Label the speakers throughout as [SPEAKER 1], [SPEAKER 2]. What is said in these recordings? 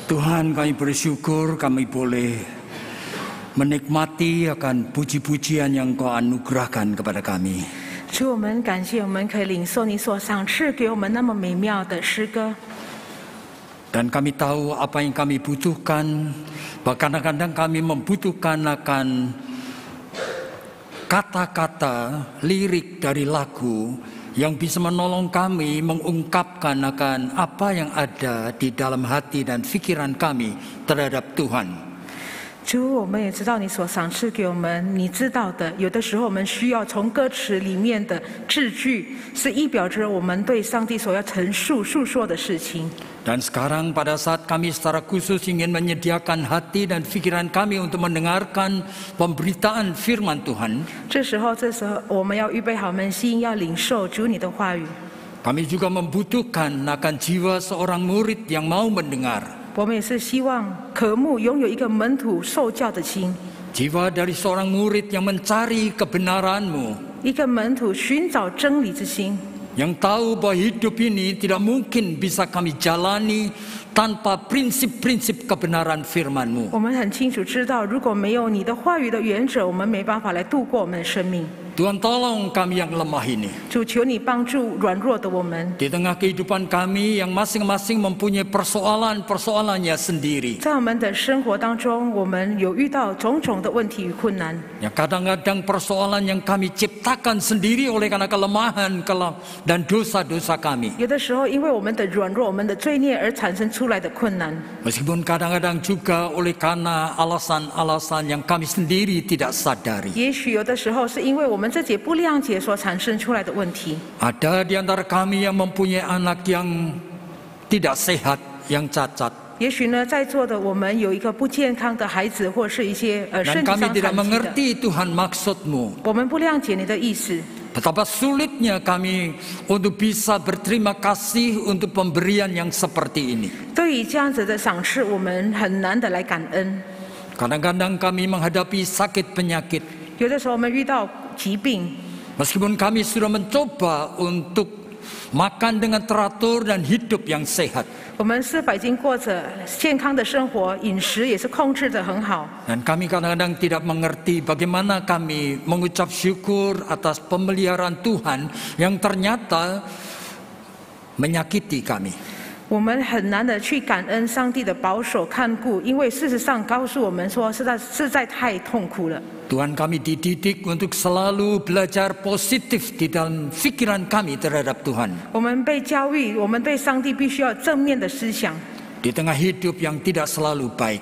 [SPEAKER 1] Tuhan, kami bersyukur kami boleh menikmati akan puji-pujian yang Kau anugerahkan kepada kami.
[SPEAKER 2] 主，我们感谢，我们可以领受你所赏赐给我们那么美妙的诗歌。
[SPEAKER 1] Dan kami tahu apa yang kami butuhkan, bahkan kadang-kadang kami membutuhkan akan kata-kata lirik dari lagu yang bisa menolong kami mengungkapkan akan apa yang ada di dalam hati dan pikiran kami terhadap Tuhan.
[SPEAKER 2] 主，我们也知道你所赏赐给我们，你知道的，有的时候我们需要从歌词里面的字句，是意表着我们对上帝所要陈述、诉说的事情。
[SPEAKER 1] Dan sekarang pada saat kami secara khusus ingin menyediakan hati dan pikiran kami untuk mendengarkan pemberitaan firman Tuhan.
[SPEAKER 2] 这时候，我们要预备好扪心，要领受主你的话语。
[SPEAKER 1] Kami juga membutuhkan akan jiwa seorang murid yang mau mendengar.
[SPEAKER 2] 我们也是希望渴慕拥有一个门徒受教的心，
[SPEAKER 1] Jiwa dari seorang murid yang mencari kebenaran-Mu.
[SPEAKER 2] 一个门徒寻找真理之心。
[SPEAKER 1] Yang tahu bahwa hidup ini tidak mungkin bisa kami jalani tanpa prinsip-prinsip kebenaran firman-Mu.
[SPEAKER 2] 我们很清楚知道，如果没有你的话语的原则，我们没办法来度过我们的生命。
[SPEAKER 1] Tuhan, tolong kami yang lemah ini.
[SPEAKER 2] 主，求你帮助软弱的我们。
[SPEAKER 1] Di tengah kehidupan kami yang masing-masing mempunyai persoalan-persoalannya sendiri.
[SPEAKER 2] 在我们的生活当中，我们有遇到种种的问题与困难。
[SPEAKER 1] Yang kadang-kadang persoalan yang kami ciptakan sendiri oleh karena kelemahan dan dosa-dosa kami.
[SPEAKER 2] 有的时候，因为我们的软弱、我们的罪孽而产生出来的困难。
[SPEAKER 1] Meskipun kadang-kadang juga oleh karena alasan-alasan yang kami sendiri tidak sadari.
[SPEAKER 2] 也许有的时候是因为我们自己不谅解所产生出来的问题。
[SPEAKER 1] Ada di antara kami yang mempunyai anak yang tidak sehat, yang cacat.
[SPEAKER 2] 也许呢，在座的我们有一个不健康的孩子，或是一些身
[SPEAKER 1] Dan
[SPEAKER 2] 体
[SPEAKER 1] kami
[SPEAKER 2] 上
[SPEAKER 1] tidak
[SPEAKER 2] 残疾的，
[SPEAKER 1] mengerti Tuhan maksud-Mu.
[SPEAKER 2] 我们不谅解你的意思。
[SPEAKER 1] Betapa sulitnya kami untuk bisa berterima kasih untuk pemberian yang seperti ini.
[SPEAKER 2] 对于这样子的赏赐，我们很难的来感恩。
[SPEAKER 1] Kadang-kadang kami menghadapi sakit penyakit.
[SPEAKER 2] 有的时候我们遇到疾病，
[SPEAKER 1] Meskipun kami sudah mencoba untuk makan dengan teratur dan hidup yang sehat.
[SPEAKER 2] 我们是否已经过着健康的生活，饮食也是控制得很好？
[SPEAKER 1] Dan kami kadang-kadang tidak mengerti bagaimana kami mengucap syukur atas pemeliharaan Tuhan yang ternyata menyakiti kami.
[SPEAKER 2] 我们很难的去感恩上帝的保守看顾，因为事实上告诉我们说，实在太痛苦了。
[SPEAKER 1] Tuhan, kami dididik untuk selalu belajar positif di dalam pikiran kami terhadap Tuhan.
[SPEAKER 2] 我们被教育，我们对上帝必须要有正面的思想。
[SPEAKER 1] Di tengah hidup yang tidak selalu baik.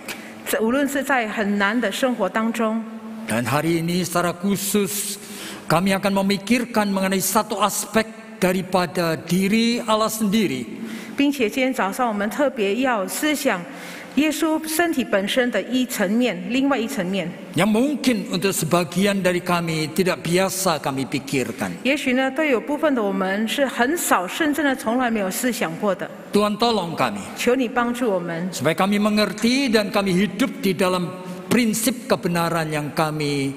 [SPEAKER 2] 无论是在很难的生活当中，
[SPEAKER 1] Dan hari ini secara khusus kami akan memikirkan mengenai satu aspek daripada diri Allah sendiri.
[SPEAKER 2] 并且今天早上我们特别要思想耶稣身体本身的一层面，另外一层面。
[SPEAKER 1] Yang mungkin untuk sebagian dari kami tidak biasa kami pikirkan.
[SPEAKER 2] 也许呢，对有部分的我们是很少，甚至呢从来没有思想过的。
[SPEAKER 1] Tuhan, tolong kami
[SPEAKER 2] 求你帮助我们，
[SPEAKER 1] supaya kami mengerti dan kami hidup di dalam prinsip kebenaran yang kami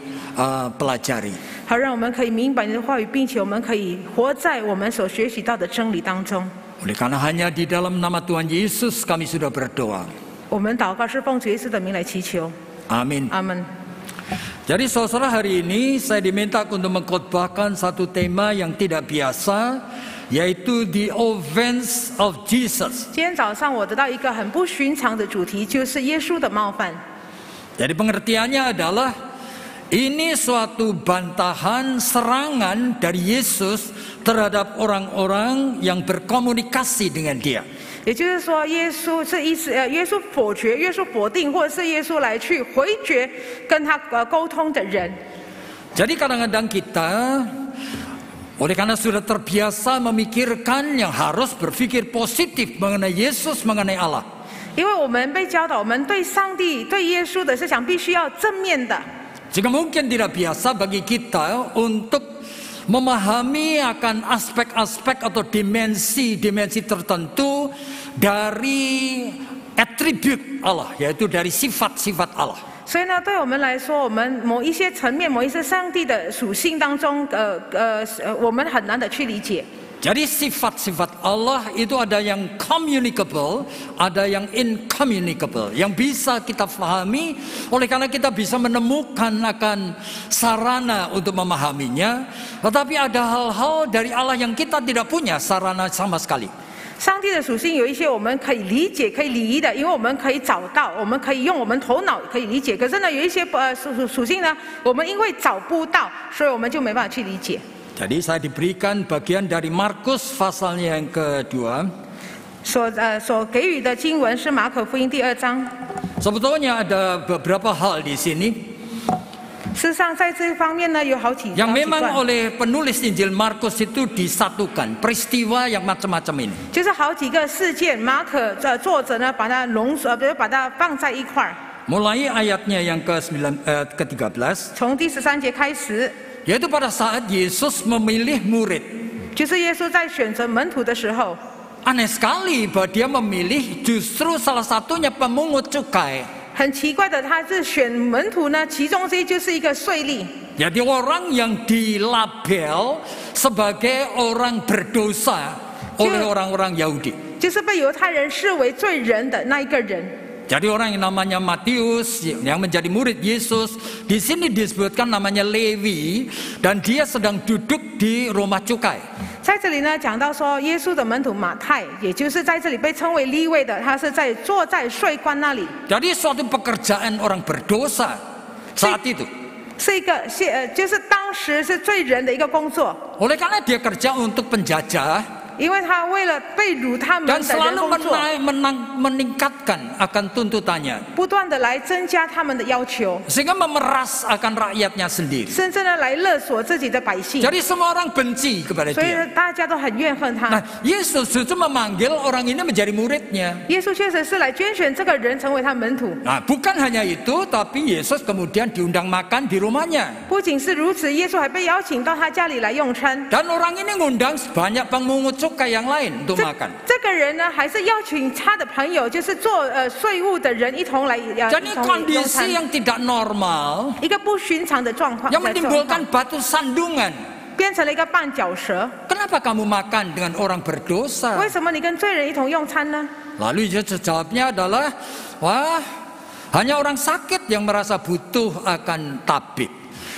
[SPEAKER 1] pelajari.
[SPEAKER 2] 好让我们可以明白你的话语，并且我们可以活在我们所学习到的真理当中。
[SPEAKER 1] Oleh karena hanya di dalam nama Tuhan Yesus kami sudah berdoa.
[SPEAKER 2] 我们祷告是奉主耶稣的名来祈求，
[SPEAKER 1] Amin.
[SPEAKER 2] 阿门。
[SPEAKER 1] Jadi saudara, hari ini saya diminta untuk mengkhotbahkan satu tema yang tidak biasa, yaitu the offense of Jesus.
[SPEAKER 2] 今天早上我得到一个很不寻常的主题，就是耶稣的冒犯。
[SPEAKER 1] Jadi pengertiannya adalah ini suatu bantahan serangan dari Yesus terhadap orang-orang yang berkomunikasi dengan Dia.
[SPEAKER 2] 也就是说，耶稣是耶稣否决、耶稣否定，或者是耶稣来去回绝跟他沟通的人。
[SPEAKER 1] Jadi kadang-kadang kita oleh karena sudah terbiasa memikirkan yang harus berpikir positif mengenai Yesus, mengenai Allah.
[SPEAKER 2] 因为我们被教导，我们对上帝、对耶稣的思想必须要正面的。
[SPEAKER 1] Jika mungkin tidak biasa bagi kita untuk memahami akan aspek-aspek atau dimensi-dimensi tertentu dari atribut Allah, yaitu dari sifat-sifat Allah.
[SPEAKER 2] 所以呢，对我们来说，我们某一些层面、某一些上帝的属性当中，我们很难的去理解。
[SPEAKER 1] Jadi sifat-sifat Allah itu ada yang communicable, ada yang incommunicable, yang bisa kita pahami. Oleh karena kita bisa menemukan akan sarana untuk memahaminya. Tetapi ada hal-hal dari Allah yang kita tidak punya sarana sama sekali.
[SPEAKER 2] 上帝的属性有一些我们可以理解、可以理解的，因为我们可以找到，我们可以用我们头脑可以理解。可是呢，有一些属性呢，我们因为找不到，所以我们就没办法去理解。
[SPEAKER 1] Jadi saya diberikan bagian dari Markus pasalnya yang kedua.
[SPEAKER 2] 所给予的经文是马可福音第2章。
[SPEAKER 1] Sebetulnya ada beberapa hal di sini
[SPEAKER 2] 事实上，在这方面呢，有好几
[SPEAKER 1] yang
[SPEAKER 2] 段，
[SPEAKER 1] memang oleh penulis Injil Markus itu disatukan, peristiwa yang macam-macam ini.
[SPEAKER 2] 就是好几个事件，马可作者呢把它把它放在一块儿。
[SPEAKER 1] Mulai ayatnya yang ke-13,
[SPEAKER 2] 从第13节开始，
[SPEAKER 1] yaitu pada saat Yesus memilih murid.
[SPEAKER 2] 就是耶稣在选择门徒的时候，
[SPEAKER 1] Aneh sekali bahwa dia memilih justru salah satunya pemungut cukai.
[SPEAKER 2] 很奇怪的，他是选门徒呢，其中之一就是一个税吏。
[SPEAKER 1] Jadi orang yang dilabel sebagai orang berdosa oleh orang-orang Yahudi.
[SPEAKER 2] 就是被犹太人视为罪人的那一个人。
[SPEAKER 1] Jadi orang yang namanya Matius yang menjadi murid Yesus, di sini disebutkan namanya Lewi dan dia sedang duduk di rumah cukai.
[SPEAKER 2] 在这里呢，讲到说耶稣的门徒马太，也就是在这里被称为利未的，他是坐在税关那里。
[SPEAKER 1] Jadi suatu pekerjaan orang berdosa saat itu.
[SPEAKER 2] 是一个就是当时是罪人的一个工作，
[SPEAKER 1] Oleh karena dia kerja untuk penjajah
[SPEAKER 2] 因为他为了被掳他们
[SPEAKER 1] dan
[SPEAKER 2] 的人
[SPEAKER 1] selalu
[SPEAKER 2] 工作，
[SPEAKER 1] meningkatkan akan tuntutannya,
[SPEAKER 2] 不断的来增加他们的要求，
[SPEAKER 1] sehingga memeras akan rakyatnya sendiri.
[SPEAKER 2] 甚至呢来勒索自己的百姓，
[SPEAKER 1] Jadi semua orang benci kepada
[SPEAKER 2] 所以
[SPEAKER 1] dia.
[SPEAKER 2] 大家都很怨恨他。
[SPEAKER 1] Nah, Yesus justru memanggil orang ini menjadi muridnya.
[SPEAKER 2] 耶稣确实是来拣选这个人成为他门徒。
[SPEAKER 1] Nah, bukan hanya itu, tapi Yesus kemudian diundang makan di rumahnya.
[SPEAKER 2] 不仅是如此，耶稣还被邀请到他家里来用餐。
[SPEAKER 1] Dan orang ini ngundang banyak pemungut cukai yang lain untuk
[SPEAKER 2] 这
[SPEAKER 1] makan.
[SPEAKER 2] 这个人呢，还是邀请他的朋友，就是做税务的人一同来
[SPEAKER 1] Jadi
[SPEAKER 2] 一同用
[SPEAKER 1] kondisi
[SPEAKER 2] 餐。
[SPEAKER 1] yang tidak normal
[SPEAKER 2] 一个不寻常的状况，
[SPEAKER 1] yang
[SPEAKER 2] 的状
[SPEAKER 1] menimbulkan
[SPEAKER 2] 况
[SPEAKER 1] batu sandungan.
[SPEAKER 2] 变成了一个绊脚石。
[SPEAKER 1] Kenapa kamu makan dengan orang berdosa?
[SPEAKER 2] 为什么你跟罪人一同用餐呢？
[SPEAKER 1] Lalu Yesus jawabnya adalah, wah, hanya orang sakit yang merasa butuh akan tabib.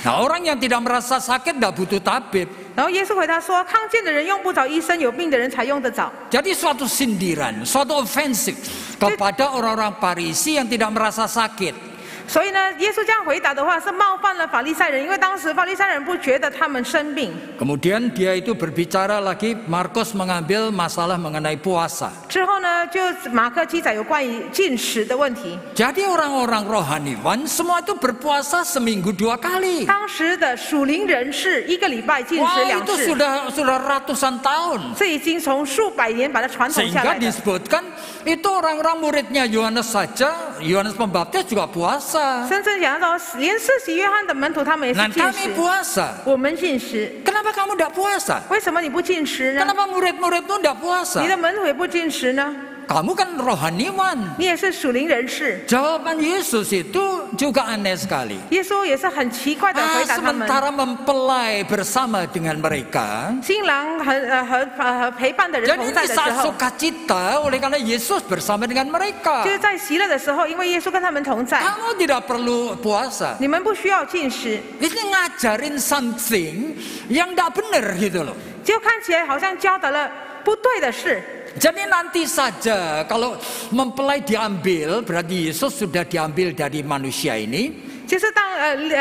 [SPEAKER 1] Nah, orang yang tidak merasa sakit tidak butuh tabib.
[SPEAKER 2] 然后耶稣回答说：“康健的人用不着医生，有病的人才用得着。”
[SPEAKER 1] Jadi suatu sindiran, suatu ofensif kepada orang-orang Farisi yang tidak merasa sakit.
[SPEAKER 2] 所以呢，耶稣这样回答的话是冒犯了法利赛人，因为当时法利赛人不觉得他们生病。
[SPEAKER 1] Kemudian dia itu berbicara lagi, Markus mengambil masalah mengenai puasa.
[SPEAKER 2] 之后呢，就马可记载有关于进食的问题。
[SPEAKER 1] Jadi orang-orang rohaniwan semua itu berpuasa seminggu 2 kali.
[SPEAKER 2] 当时的属灵人士一个礼拜进食
[SPEAKER 1] Wah,
[SPEAKER 2] 2
[SPEAKER 1] itu
[SPEAKER 2] 次，
[SPEAKER 1] sudah ratusan tahun.
[SPEAKER 2] 这已经从数百年把它传统下
[SPEAKER 1] Sehingga
[SPEAKER 2] 来的。
[SPEAKER 1] disebutkan itu orang-orang muridnya Yohanes saja, Yohanes Pembaptis juga puasa.
[SPEAKER 2] 甚至讲到连施洗约翰的门徒他们也是
[SPEAKER 1] Dan
[SPEAKER 2] 进
[SPEAKER 1] kami
[SPEAKER 2] 食，
[SPEAKER 1] puasa.
[SPEAKER 2] 我们进食，
[SPEAKER 1] Kenapa kamu tidak puasa?
[SPEAKER 2] 为什么你不进食呢？
[SPEAKER 1] Kenapa murid-muridmu tidak
[SPEAKER 2] 你
[SPEAKER 1] puasa?
[SPEAKER 2] 的门徒也不进食呢？
[SPEAKER 1] Kamu kan rohaniwan.
[SPEAKER 2] 你也是属灵人士。
[SPEAKER 1] Jawaban Yesus itu juga aneh sekali.
[SPEAKER 2] 耶稣也是很奇怪的回答他们。
[SPEAKER 1] Sementara mempelai bersama dengan mereka,
[SPEAKER 2] 新郎和陪伴的人
[SPEAKER 1] jadi
[SPEAKER 2] 同
[SPEAKER 1] ini
[SPEAKER 2] 在的时
[SPEAKER 1] saat
[SPEAKER 2] 候，
[SPEAKER 1] sukacita oleh karena Yesus bersama dengan mereka.
[SPEAKER 2] 就是在喜乐的时候，因为耶稣跟他们同在，
[SPEAKER 1] Kamu tidak perlu puasa.
[SPEAKER 2] 你们不需要进食，
[SPEAKER 1] Ini ngajarin something yang tidak benar gitu loh.
[SPEAKER 2] 就看起来好像教导了不对的事。
[SPEAKER 1] Jadi nanti saja kalau mempelai diambil, berarti Yesus sudah diambil dari manusia ini.
[SPEAKER 2] 就是当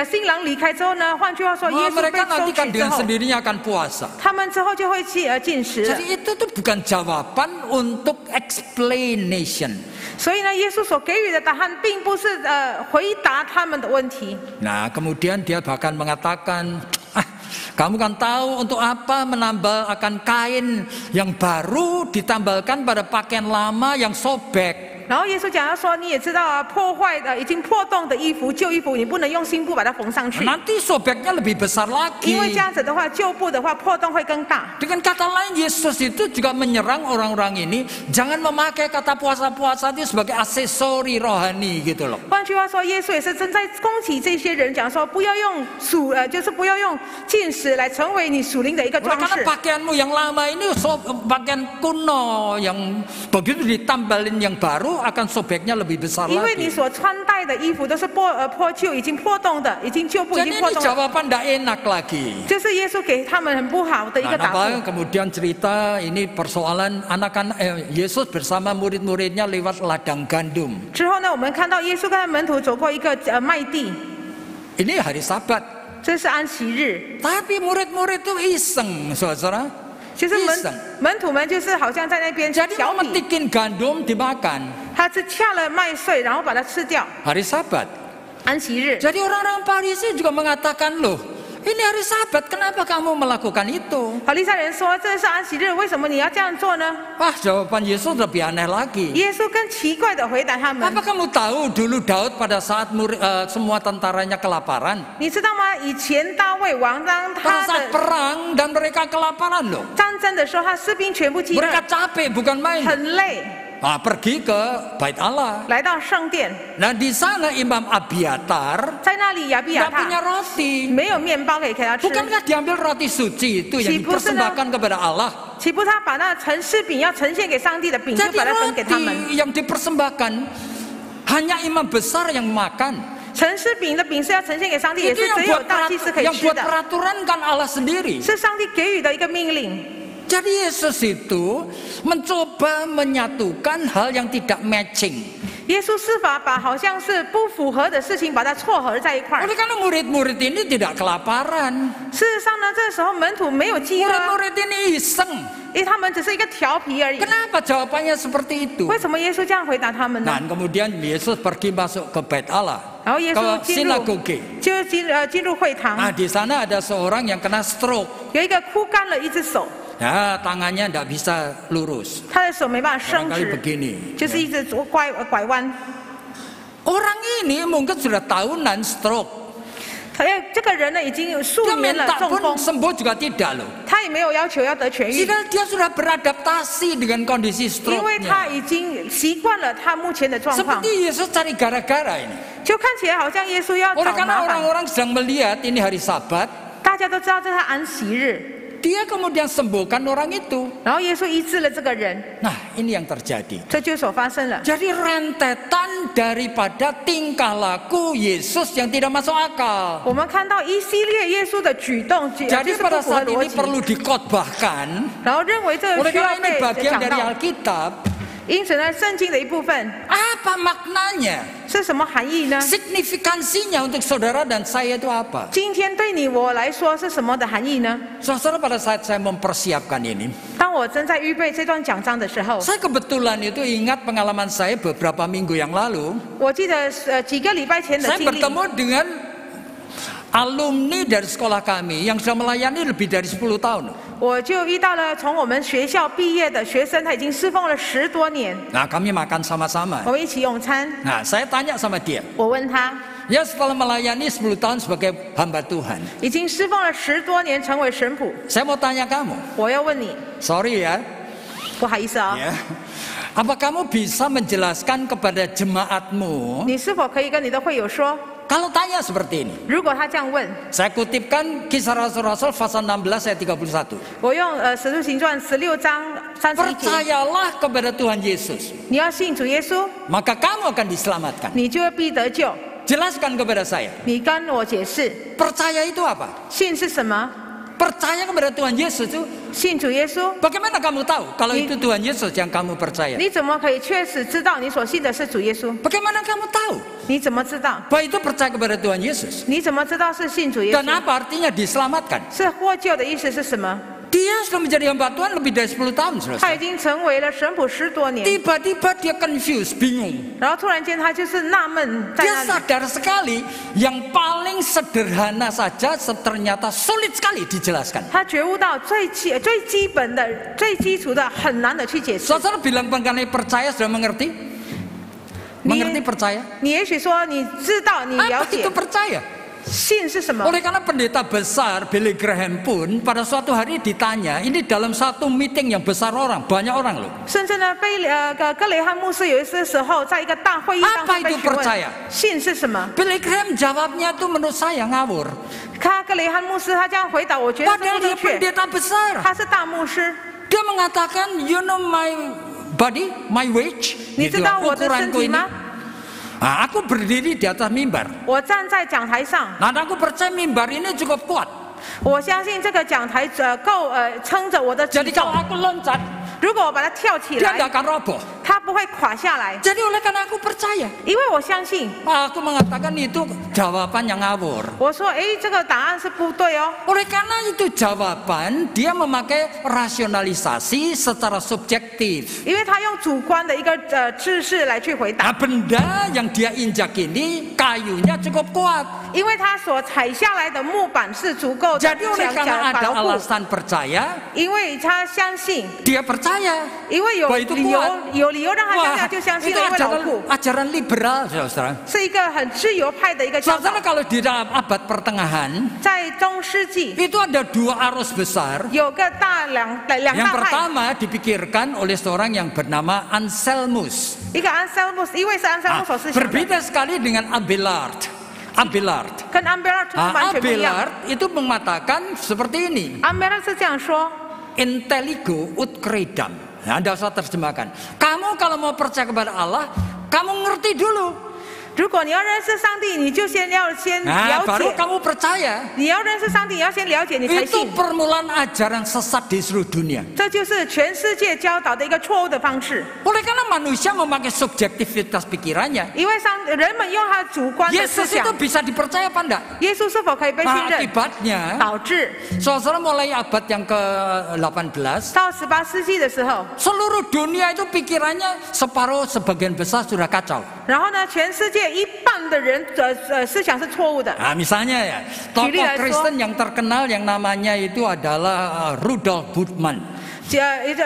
[SPEAKER 2] 新郎离开之后呢，换句话说，耶稣被
[SPEAKER 1] Mereka
[SPEAKER 2] 收
[SPEAKER 1] nanti kan
[SPEAKER 2] 取之
[SPEAKER 1] dengan
[SPEAKER 2] 后，
[SPEAKER 1] sendirinya akan puasa.
[SPEAKER 2] 他们之后就会进食了。
[SPEAKER 1] Jadi itu tuh bukan jawaban untuk explanation.
[SPEAKER 2] 所以呢，耶稣所给予的答案并不是回答他们的问题。
[SPEAKER 1] Nah, kemudian dia bahkan mengatakan, kamu kan tahu untuk apa menambal akan kain yang baru ditambalkan pada pakaian lama yang sobek.
[SPEAKER 2] 然后耶稣讲要说，你也知道啊，破坏的已经破洞的衣服，旧衣服你不能用新布把它缝上去，
[SPEAKER 1] Nanti sobeknya lebih besar
[SPEAKER 2] 因为
[SPEAKER 1] lagi.
[SPEAKER 2] 这样子的话，旧布的话破洞会更大。
[SPEAKER 1] Dengan kata lain, Yesus itu juga menyerang orang-orang ini. Jangan memakai kata puasa-puasa itu sebagai aksesori rohani gitu loh.
[SPEAKER 2] 换句话说，耶稣也是正在攻击这些人，讲说不要用就是不要用禁食来成为你属灵的一个装
[SPEAKER 1] Karena
[SPEAKER 2] 饰。
[SPEAKER 1] pakaianmu yang lama ini pakaian kuno yang begitu ditambalin yang baru akan sobeknya lebih besar
[SPEAKER 2] 因为你
[SPEAKER 1] lagi.
[SPEAKER 2] 所穿戴的衣服都是破旧、已经破洞的，已经旧布已
[SPEAKER 1] Jadi
[SPEAKER 2] 经破
[SPEAKER 1] ini
[SPEAKER 2] 洞了。
[SPEAKER 1] jawaban tidak enak lagi.
[SPEAKER 2] 就是耶稣给他们很不好的一个答
[SPEAKER 1] Nah,
[SPEAKER 2] 复。
[SPEAKER 1] kemudian cerita ini persoalan anak-anak Yesus bersama murid-muridnya lewat ladang gandum.
[SPEAKER 2] 之后呢，我们看到耶稣跟他门徒走过一个麦地，
[SPEAKER 1] Ini hari Sabat.
[SPEAKER 2] 这是安息日。
[SPEAKER 1] Tapi murid-murid itu iseng, saudara.
[SPEAKER 2] 其实
[SPEAKER 1] Iseng.
[SPEAKER 2] 门徒们就是好像在那边
[SPEAKER 1] Jadi
[SPEAKER 2] 小米，
[SPEAKER 1] memetikin gandum dimakan
[SPEAKER 2] 他是掐了麦穗，然后把它吃掉。
[SPEAKER 1] hari Sabat.
[SPEAKER 2] 安息日，
[SPEAKER 1] Jadi orang-orang Farisi juga mengatakan, loh, ini hari Sabat, kenapa kamu melakukan itu?
[SPEAKER 2] 法利赛人说这是安息日，为什么你要这样做呢？
[SPEAKER 1] Wah, jawaban Yesus lebih aneh lagi.
[SPEAKER 2] 耶稣更奇怪的回答他们
[SPEAKER 1] Apa： kamu tahu dulu Daud pada saat semua tentaranya kelaparan?
[SPEAKER 2] 你知道吗？以前大卫王当
[SPEAKER 1] Pada
[SPEAKER 2] 他
[SPEAKER 1] saat
[SPEAKER 2] 的
[SPEAKER 1] perang dan mereka kelaparan loh.
[SPEAKER 2] 战争的时候，他士兵全部饥饿，
[SPEAKER 1] Mereka capek bukan main.
[SPEAKER 2] 很累，
[SPEAKER 1] Nah, pergi ke Bait Allah.
[SPEAKER 2] 来到圣殿，
[SPEAKER 1] Nah, di sana Imam Abiatar
[SPEAKER 2] 在那里亚比亚
[SPEAKER 1] nggak punya
[SPEAKER 2] 他
[SPEAKER 1] roti.
[SPEAKER 2] 没有面包可以给他吃，
[SPEAKER 1] Bukankah diambil roti suci itu yang dipersembahkan kepada Allah?
[SPEAKER 2] 岂不他把那盛世饼要呈现给上帝的饼，就
[SPEAKER 1] Jadi
[SPEAKER 2] 把它分给他们？
[SPEAKER 1] roti yang dipersembahkan hanya imam besar yang makan.
[SPEAKER 2] 盛世饼的饼是要呈现给上帝，也
[SPEAKER 1] Itu
[SPEAKER 2] 是
[SPEAKER 1] yang
[SPEAKER 2] 只有
[SPEAKER 1] buat
[SPEAKER 2] 大祭司可以
[SPEAKER 1] yang
[SPEAKER 2] 吃
[SPEAKER 1] buat
[SPEAKER 2] 的，
[SPEAKER 1] peraturan kan Allah sendiri.
[SPEAKER 2] 是上帝给予的一个命令。
[SPEAKER 1] Jadi Yesus itu mencoba menyatukan hal yang tidak matching.
[SPEAKER 2] 耶稣施法把好像是不符合的事情把它撮合在一块儿。
[SPEAKER 1] Oleh karena murid-murid ini tidak kelaparan.
[SPEAKER 2] 事实上呢，这时候门徒没有饥饿，
[SPEAKER 1] Murid-murid ini iseng.
[SPEAKER 2] 因为他们只是一个调皮而已。
[SPEAKER 1] Kenapa jawabannya seperti itu?
[SPEAKER 2] 为什么耶稣这样回答他们呢？
[SPEAKER 1] Nah, kemudian Yesus pergi masuk ke Bait Allah,
[SPEAKER 2] 然后耶稣
[SPEAKER 1] ke
[SPEAKER 2] 进入
[SPEAKER 1] sinagoge.
[SPEAKER 2] 就进入会堂，
[SPEAKER 1] Nah, di sana ada seorang yang kena stroke.
[SPEAKER 2] 有一个枯干了一只手，
[SPEAKER 1] Ya, tangannya tidak bisa lurus.
[SPEAKER 2] 他的手没办法伸
[SPEAKER 1] Barangkali
[SPEAKER 2] 直，
[SPEAKER 1] begini.
[SPEAKER 2] 就是一直拐弯。
[SPEAKER 1] Orang ini mungkin sudah tahunan stroke.
[SPEAKER 2] 这个人呢已经有数
[SPEAKER 1] Dia
[SPEAKER 2] 年了
[SPEAKER 1] minta
[SPEAKER 2] 中
[SPEAKER 1] pun
[SPEAKER 2] 风，
[SPEAKER 1] sembuh juga tidak loh.
[SPEAKER 2] 他也没有要求要得痊愈，
[SPEAKER 1] Jika dia sudah beradaptasi dengan kondisi
[SPEAKER 2] 因为
[SPEAKER 1] stroke-nya.
[SPEAKER 2] 他已经习惯了他目前的状况，
[SPEAKER 1] Seperti Yesus cari gara-gara ini.
[SPEAKER 2] 就看起来好像耶稣要
[SPEAKER 1] Oleh
[SPEAKER 2] 找
[SPEAKER 1] karena
[SPEAKER 2] 麻烦。
[SPEAKER 1] orang-orang sedang melihat ini hari Sabat,
[SPEAKER 2] 大家都知道这是安息日，
[SPEAKER 1] dia kemudian sembuhkan orang itu.
[SPEAKER 2] 然后耶稣医治了这个人，
[SPEAKER 1] Nah, ini yang terjadi.
[SPEAKER 2] 这就所发生了。
[SPEAKER 1] Jadi rentetan daripada tingkah laku Yesus yang tidak masuk akal.
[SPEAKER 2] 我们看到一系列耶稣的举动，就
[SPEAKER 1] Jadi
[SPEAKER 2] 是
[SPEAKER 1] pada
[SPEAKER 2] 不符合
[SPEAKER 1] saat
[SPEAKER 2] 逻
[SPEAKER 1] ini
[SPEAKER 2] 辑，
[SPEAKER 1] perlu dikhotbahkan.
[SPEAKER 2] 然后认为这个
[SPEAKER 1] Oleh
[SPEAKER 2] 需要
[SPEAKER 1] karena ini
[SPEAKER 2] 被
[SPEAKER 1] bagian
[SPEAKER 2] 讲
[SPEAKER 1] dari
[SPEAKER 2] 到。
[SPEAKER 1] Alkitab.
[SPEAKER 2] 因此呢，圣经的一部分
[SPEAKER 1] Apa maknanya?
[SPEAKER 2] 是什么含义呢？
[SPEAKER 1] Signifikansinya untuk saudara dan saya itu apa?
[SPEAKER 2] 今天对你我来说是什么的含义呢？
[SPEAKER 1] Saudara, pada saat saya mempersiapkan ini,
[SPEAKER 2] 当我正在预备这段讲章的时候，
[SPEAKER 1] saya kebetulan itu ingat pengalaman saya beberapa minggu yang lalu.
[SPEAKER 2] 我记得几个礼拜前的
[SPEAKER 1] Saya
[SPEAKER 2] 经历，
[SPEAKER 1] bertemu dengan alumni dari sekolah kami yang sudah melayani lebih dari 10 tahun.
[SPEAKER 2] 我就遇到了从我们学校毕业的学生，他已经侍奉了10多年。
[SPEAKER 1] Nah, kami makan sama-sama.
[SPEAKER 2] 我们一起用餐，
[SPEAKER 1] Nah, saya tanya sama dia.
[SPEAKER 2] 我问他，
[SPEAKER 1] Ya, setelah melayani 10 tahun sebagai hamba Tuhan,
[SPEAKER 2] 已经侍奉了10多年，成为神仆。
[SPEAKER 1] saya mau tanya kamu.
[SPEAKER 2] 我要问你，
[SPEAKER 1] Sorry ya.
[SPEAKER 2] 不好意思啊、
[SPEAKER 1] Ya. Apa kamu bisa menjelaskan kepada jemaatmu?
[SPEAKER 2] 你是否可以跟你的会友说，
[SPEAKER 1] Kalau tanya seperti ini,
[SPEAKER 2] 如果他这样问，
[SPEAKER 1] saya kutipkan Kisah Rasul-Rasul pasal 16 ayat 31.
[SPEAKER 2] 我用使徒行传16章31节，
[SPEAKER 1] Percayalah kepada Tuhan Yesus,
[SPEAKER 2] 你要信主耶稣，
[SPEAKER 1] maka kamu akan diselamatkan.
[SPEAKER 2] 你就会必得救。
[SPEAKER 1] Jelaskan kepada saya.
[SPEAKER 2] 你跟我解释，
[SPEAKER 1] Percaya itu apa?
[SPEAKER 2] 信是什么？
[SPEAKER 1] Percaya kepada Tuhan Yesus itu,
[SPEAKER 2] 信主耶稣，
[SPEAKER 1] bagaimana kamu tahu kalau itu Tuhan Yesus yang kamu percaya?
[SPEAKER 2] 你怎么可以确实知道你所信的是主耶稣？
[SPEAKER 1] Bagaimana kamu tahu
[SPEAKER 2] 你怎么知道？
[SPEAKER 1] bahwa itu percaya kepada Tuhan Yesus?
[SPEAKER 2] 你怎么知道是信主耶
[SPEAKER 1] Dan
[SPEAKER 2] 稣？
[SPEAKER 1] apa artinya diselamatkan?
[SPEAKER 2] 是获救的意思是什么？
[SPEAKER 1] Dia sudah menjadi hamba Tuhan lebih dari 10 tahun,
[SPEAKER 2] 他
[SPEAKER 1] saudara.
[SPEAKER 2] 已经成为了神仆10多年，
[SPEAKER 1] Tiba-tiba dia confused, bingung.
[SPEAKER 2] 然后突然间他就是纳闷在
[SPEAKER 1] Dia
[SPEAKER 2] 那里，
[SPEAKER 1] sadar sekali yang paling sederhana saja ternyata sulit sekali dijelaskan.
[SPEAKER 2] 他觉悟到最基本的、最基础的很难的去解释。
[SPEAKER 1] Saudara bilang mengenai percaya sudah mengerti? Mengerti percaya?
[SPEAKER 2] 你也许说你知道，你了
[SPEAKER 1] Apa
[SPEAKER 2] 解
[SPEAKER 1] itu，percaya?
[SPEAKER 2] 信是什么？
[SPEAKER 1] Oleh karena pendeta besar Billy Graham pun pada suatu hari ditanya, ini dalam satu meeting yang besar orang, banyak orang loh.
[SPEAKER 2] 甚至呢，格雷汉牧师有一些时候在一个大会议当
[SPEAKER 1] Apa
[SPEAKER 2] 中被
[SPEAKER 1] itu
[SPEAKER 2] 询问
[SPEAKER 1] percaya？
[SPEAKER 2] 信是什么？
[SPEAKER 1] Billy Graham jawabnya tuh menurut saya ngawur.
[SPEAKER 2] 格雷汉牧师他这样回答，我觉得是
[SPEAKER 1] Padahal
[SPEAKER 2] 不
[SPEAKER 1] dia
[SPEAKER 2] 正确。
[SPEAKER 1] pendeta besar.
[SPEAKER 2] 他是大牧师，
[SPEAKER 1] Dia mengatakan, you know my body, my weight.
[SPEAKER 2] 你知道我的身
[SPEAKER 1] ukuranku
[SPEAKER 2] 体
[SPEAKER 1] ini.
[SPEAKER 2] 吗？
[SPEAKER 1] Nah, aku berdiri di atas mimbar.
[SPEAKER 2] 我站在讲台上，
[SPEAKER 1] Nah, aku percaya mimbar ini cukup kuat.
[SPEAKER 2] 我相信这个讲台够撑着我的体
[SPEAKER 1] Jadi
[SPEAKER 2] 重
[SPEAKER 1] kalau。aku loncat,
[SPEAKER 2] 如果我把它跳起
[SPEAKER 1] dia nggak
[SPEAKER 2] 来，
[SPEAKER 1] akan roboh.
[SPEAKER 2] 它不会垮下来，
[SPEAKER 1] Jadi oleh karena aku percaya,
[SPEAKER 2] 因为我相信。
[SPEAKER 1] aku mengatakan itu jawaban yang ngawur.
[SPEAKER 2] 我说，哎，这个答案是不对哦。
[SPEAKER 1] Oleh karena itu jawaban dia memakai rasionalisasi secara subjektif.
[SPEAKER 2] 因为他用主观的一个知识来去回
[SPEAKER 1] Nah,
[SPEAKER 2] 答，
[SPEAKER 1] benda yang dia injak ini kayunya cukup kuat.
[SPEAKER 2] 因为他所踩下来的木板是足够的
[SPEAKER 1] Jadi oleh karena ada
[SPEAKER 2] 牢固，
[SPEAKER 1] alasan percaya,
[SPEAKER 2] 因为他相信，
[SPEAKER 1] dia percaya.
[SPEAKER 2] 因为有
[SPEAKER 1] Wah, itu
[SPEAKER 2] 理由
[SPEAKER 1] kuat.
[SPEAKER 2] 有理由让他相
[SPEAKER 1] Wah,
[SPEAKER 2] 信，就相信
[SPEAKER 1] itu
[SPEAKER 2] 了，因为牢固，
[SPEAKER 1] ajaran liberal, saudara.
[SPEAKER 2] 是一个很自由派的一个教导
[SPEAKER 1] Saudara,。kalau di dalam abad pertengahan
[SPEAKER 2] 在中世纪
[SPEAKER 1] itu ada dua arus besar.
[SPEAKER 2] 有个两
[SPEAKER 1] Yang
[SPEAKER 2] 大派，
[SPEAKER 1] pertama dipikirkan oleh seorang yang bernama Anselmus.
[SPEAKER 2] 一个安塞姆斯，一位是安塞姆所思想的，
[SPEAKER 1] Berbeda sekali dengan Abelard.
[SPEAKER 2] 跟安贝尔完全不一样。
[SPEAKER 1] Abelard itu mengatakan seperti ini.
[SPEAKER 2] 安贝尔是这样说：
[SPEAKER 1] Intelligo ut credam. Nah, Anda usah terjemahkan. Kamu kalau mau percaya kepada Allah, kamu ngerti dulu.
[SPEAKER 2] 如果你要认识上帝，你就先了
[SPEAKER 1] Nah, baru
[SPEAKER 2] 解。
[SPEAKER 1] kamu percaya.
[SPEAKER 2] 你要认识上帝，你要先了解，你才
[SPEAKER 1] Itu
[SPEAKER 2] 信。
[SPEAKER 1] permulaan ajaran sesat di seluruh dunia.
[SPEAKER 2] 这就是全世界教导的一个错误的方式，
[SPEAKER 1] Oleh karena manusia memakai subjektivitas pikirannya.
[SPEAKER 2] 因为人们用他主观的思
[SPEAKER 1] Yesus
[SPEAKER 2] 想
[SPEAKER 1] itu，bisa dipercaya apa enggak?
[SPEAKER 2] 耶稣是否可以被信
[SPEAKER 1] Nah,
[SPEAKER 2] 任，
[SPEAKER 1] akibatnya
[SPEAKER 2] 导致
[SPEAKER 1] saudara mulai abad yang ke-18,
[SPEAKER 2] 到18世纪的时候，
[SPEAKER 1] seluruh dunia itu pikirannya separuh sebagian besar sudah kacau.
[SPEAKER 2] 然后呢，全世界一半的人思想是错误的。
[SPEAKER 1] Nah, misalnya ya, tokoh
[SPEAKER 2] Jadi,
[SPEAKER 1] Kristen yang terkenal yang namanya itu adalah Rudolf Bultmann.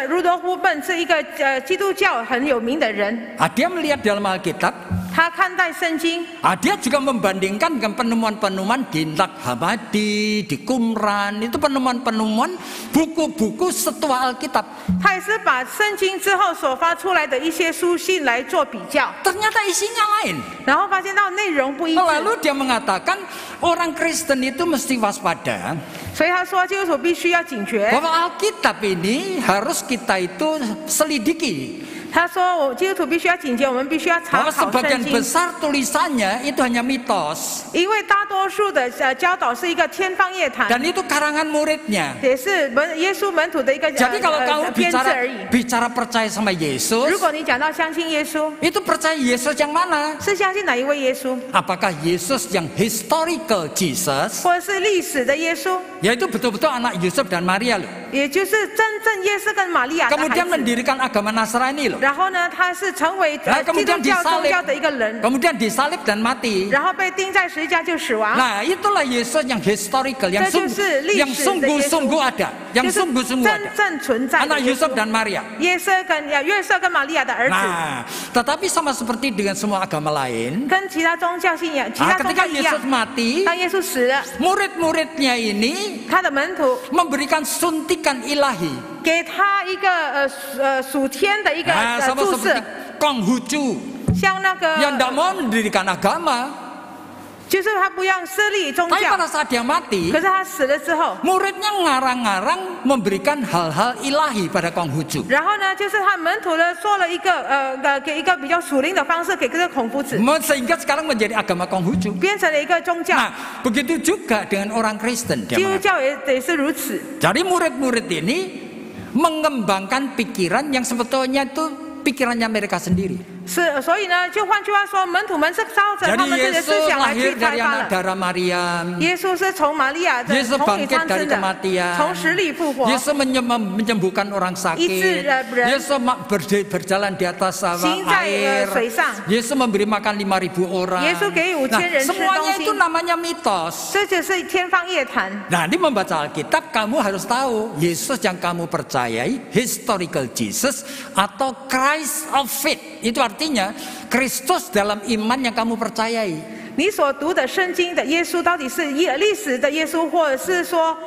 [SPEAKER 2] 路德夫本是一个基督教很有名的人，
[SPEAKER 1] Dia melihat dalam Alkitab,
[SPEAKER 2] 他看待圣经，
[SPEAKER 1] dia juga membandingkan dengan penemuan-penemuan di Nag-Hammadi, di Qumran, itu penemuan-penemuan buku-buku setua Alkitab.
[SPEAKER 2] 他也是把圣经之后所发出来的一些书信来做比较，
[SPEAKER 1] Ternyata isinya lain.
[SPEAKER 2] 然后发现到内容不一致，
[SPEAKER 1] Lalu dia mengatakan orang Kristen itu mesti waspada
[SPEAKER 2] 所以他说基督徒必须要警觉。
[SPEAKER 1] bahwa Alkitab ini harus kita itu selidiki.
[SPEAKER 2] 他说我基督徒必须要警觉，我们必须要查
[SPEAKER 1] Bahwa
[SPEAKER 2] 考
[SPEAKER 1] sebagian
[SPEAKER 2] 圣经，
[SPEAKER 1] besar tulisannya itu hanya mitos.
[SPEAKER 2] 因为大多数的教导是一个天方夜谭，
[SPEAKER 1] Dan itu karangan muridnya.
[SPEAKER 2] 也是耶稣门徒的一个
[SPEAKER 1] Jadi kalau kamu
[SPEAKER 2] 编制而已。
[SPEAKER 1] bicara percaya sama
[SPEAKER 2] 如
[SPEAKER 1] Yesus,
[SPEAKER 2] 果你讲到相信耶稣，
[SPEAKER 1] itu percaya Yesus yang mana?
[SPEAKER 2] 是相信哪一位耶稣，
[SPEAKER 1] Apakah Yesus yang historical Jesus,
[SPEAKER 2] 或者是历史的耶稣，
[SPEAKER 1] yaitu betul-betul anak Yusuf dan Maria loh.
[SPEAKER 2] 也就是真正耶稣跟玛利亚的孩
[SPEAKER 1] Kemudian
[SPEAKER 2] 子。
[SPEAKER 1] mendirikan agama Nasrani loh.
[SPEAKER 2] 然后呢，他是成为基
[SPEAKER 1] kemudian
[SPEAKER 2] 督教宗
[SPEAKER 1] disalib
[SPEAKER 2] 教的一个人，
[SPEAKER 1] Kemudian disalib dan mati.
[SPEAKER 2] 然后被钉在十字架就死亡。
[SPEAKER 1] Nah, itulah Yesus yang historical, yang
[SPEAKER 2] 这就是历史的耶稣，
[SPEAKER 1] sungguh-sungguh ada, yang
[SPEAKER 2] 就是
[SPEAKER 1] sungguh-sungguh
[SPEAKER 2] 真
[SPEAKER 1] ada.
[SPEAKER 2] 正存在的
[SPEAKER 1] Anak
[SPEAKER 2] 耶
[SPEAKER 1] Yusuf
[SPEAKER 2] 稣。
[SPEAKER 1] dan Maria.
[SPEAKER 2] 约瑟跟玛利亚的儿子，
[SPEAKER 1] Nah, tetapi sama seperti dengan semua agama lain,
[SPEAKER 2] 跟其他宗教信仰、其他宗
[SPEAKER 1] ketika
[SPEAKER 2] 教一样
[SPEAKER 1] Yesus。mati,
[SPEAKER 2] 当耶稣死了，
[SPEAKER 1] murid-muridnya ini
[SPEAKER 2] 他的门徒
[SPEAKER 1] memberikan suntikan ilahi.
[SPEAKER 2] 给他一个属天的一个
[SPEAKER 1] Sama
[SPEAKER 2] 注
[SPEAKER 1] seperti
[SPEAKER 2] 释，
[SPEAKER 1] Konghucu
[SPEAKER 2] 像那个
[SPEAKER 1] yang tidak mau mendirikan agama.
[SPEAKER 2] 就是他不要设立宗
[SPEAKER 1] Tapi
[SPEAKER 2] 教，
[SPEAKER 1] pada saat dia mati,
[SPEAKER 2] 可是他死了之后，
[SPEAKER 1] muridnya ngarang-ngarang memberikan hal-hal ilahi pada Konghucu.
[SPEAKER 2] 然后呢，就是他门徒呢说了一个给一个比较属灵的方式给这个孔夫子，
[SPEAKER 1] Sehingga sekarang menjadi agama Konghucu.
[SPEAKER 2] 变成了一个宗教。
[SPEAKER 1] Nah, begitu juga dengan orang Kristen.
[SPEAKER 2] 基督教也是如此。
[SPEAKER 1] Jadi murid-murid ini mengembangkan pikiran yang sebetulnya itu pikirannya mereka sendiri.
[SPEAKER 2] 是，所以呢，就换句话说，门徒们是照着他
[SPEAKER 1] Jadi
[SPEAKER 2] 们自己的思
[SPEAKER 1] Yesus
[SPEAKER 2] 想来
[SPEAKER 1] lahir
[SPEAKER 2] 去开
[SPEAKER 1] dari
[SPEAKER 2] 发
[SPEAKER 1] anak
[SPEAKER 2] 的。
[SPEAKER 1] darah Maryam.
[SPEAKER 2] 耶稣是从玛利亚的
[SPEAKER 1] Yesus
[SPEAKER 2] 从女
[SPEAKER 1] bangkit
[SPEAKER 2] 产
[SPEAKER 1] dari
[SPEAKER 2] 生的，
[SPEAKER 1] kematian.
[SPEAKER 2] 从死里复活，
[SPEAKER 1] Yesus menyembuhkan orang sakit. Yesus berjalan di atas air.
[SPEAKER 2] 水上。
[SPEAKER 1] Yesus memberi makan 5.000 orang.
[SPEAKER 2] Yesus 给5000
[SPEAKER 1] Nah,
[SPEAKER 2] 人吃
[SPEAKER 1] semuanya
[SPEAKER 2] 东西。
[SPEAKER 1] itu namanya mitos.
[SPEAKER 2] 这就是天方夜谭。
[SPEAKER 1] Nah, ini membaca Alkitab kamu harus tahu Yesus yang kamu percayai historical Jesus atau Christ of faith. Itu artinya artinya Kristus dalam iman yang kamu percayai.
[SPEAKER 2] 你所读的圣经的耶稣到底是历史的耶稣，或者是说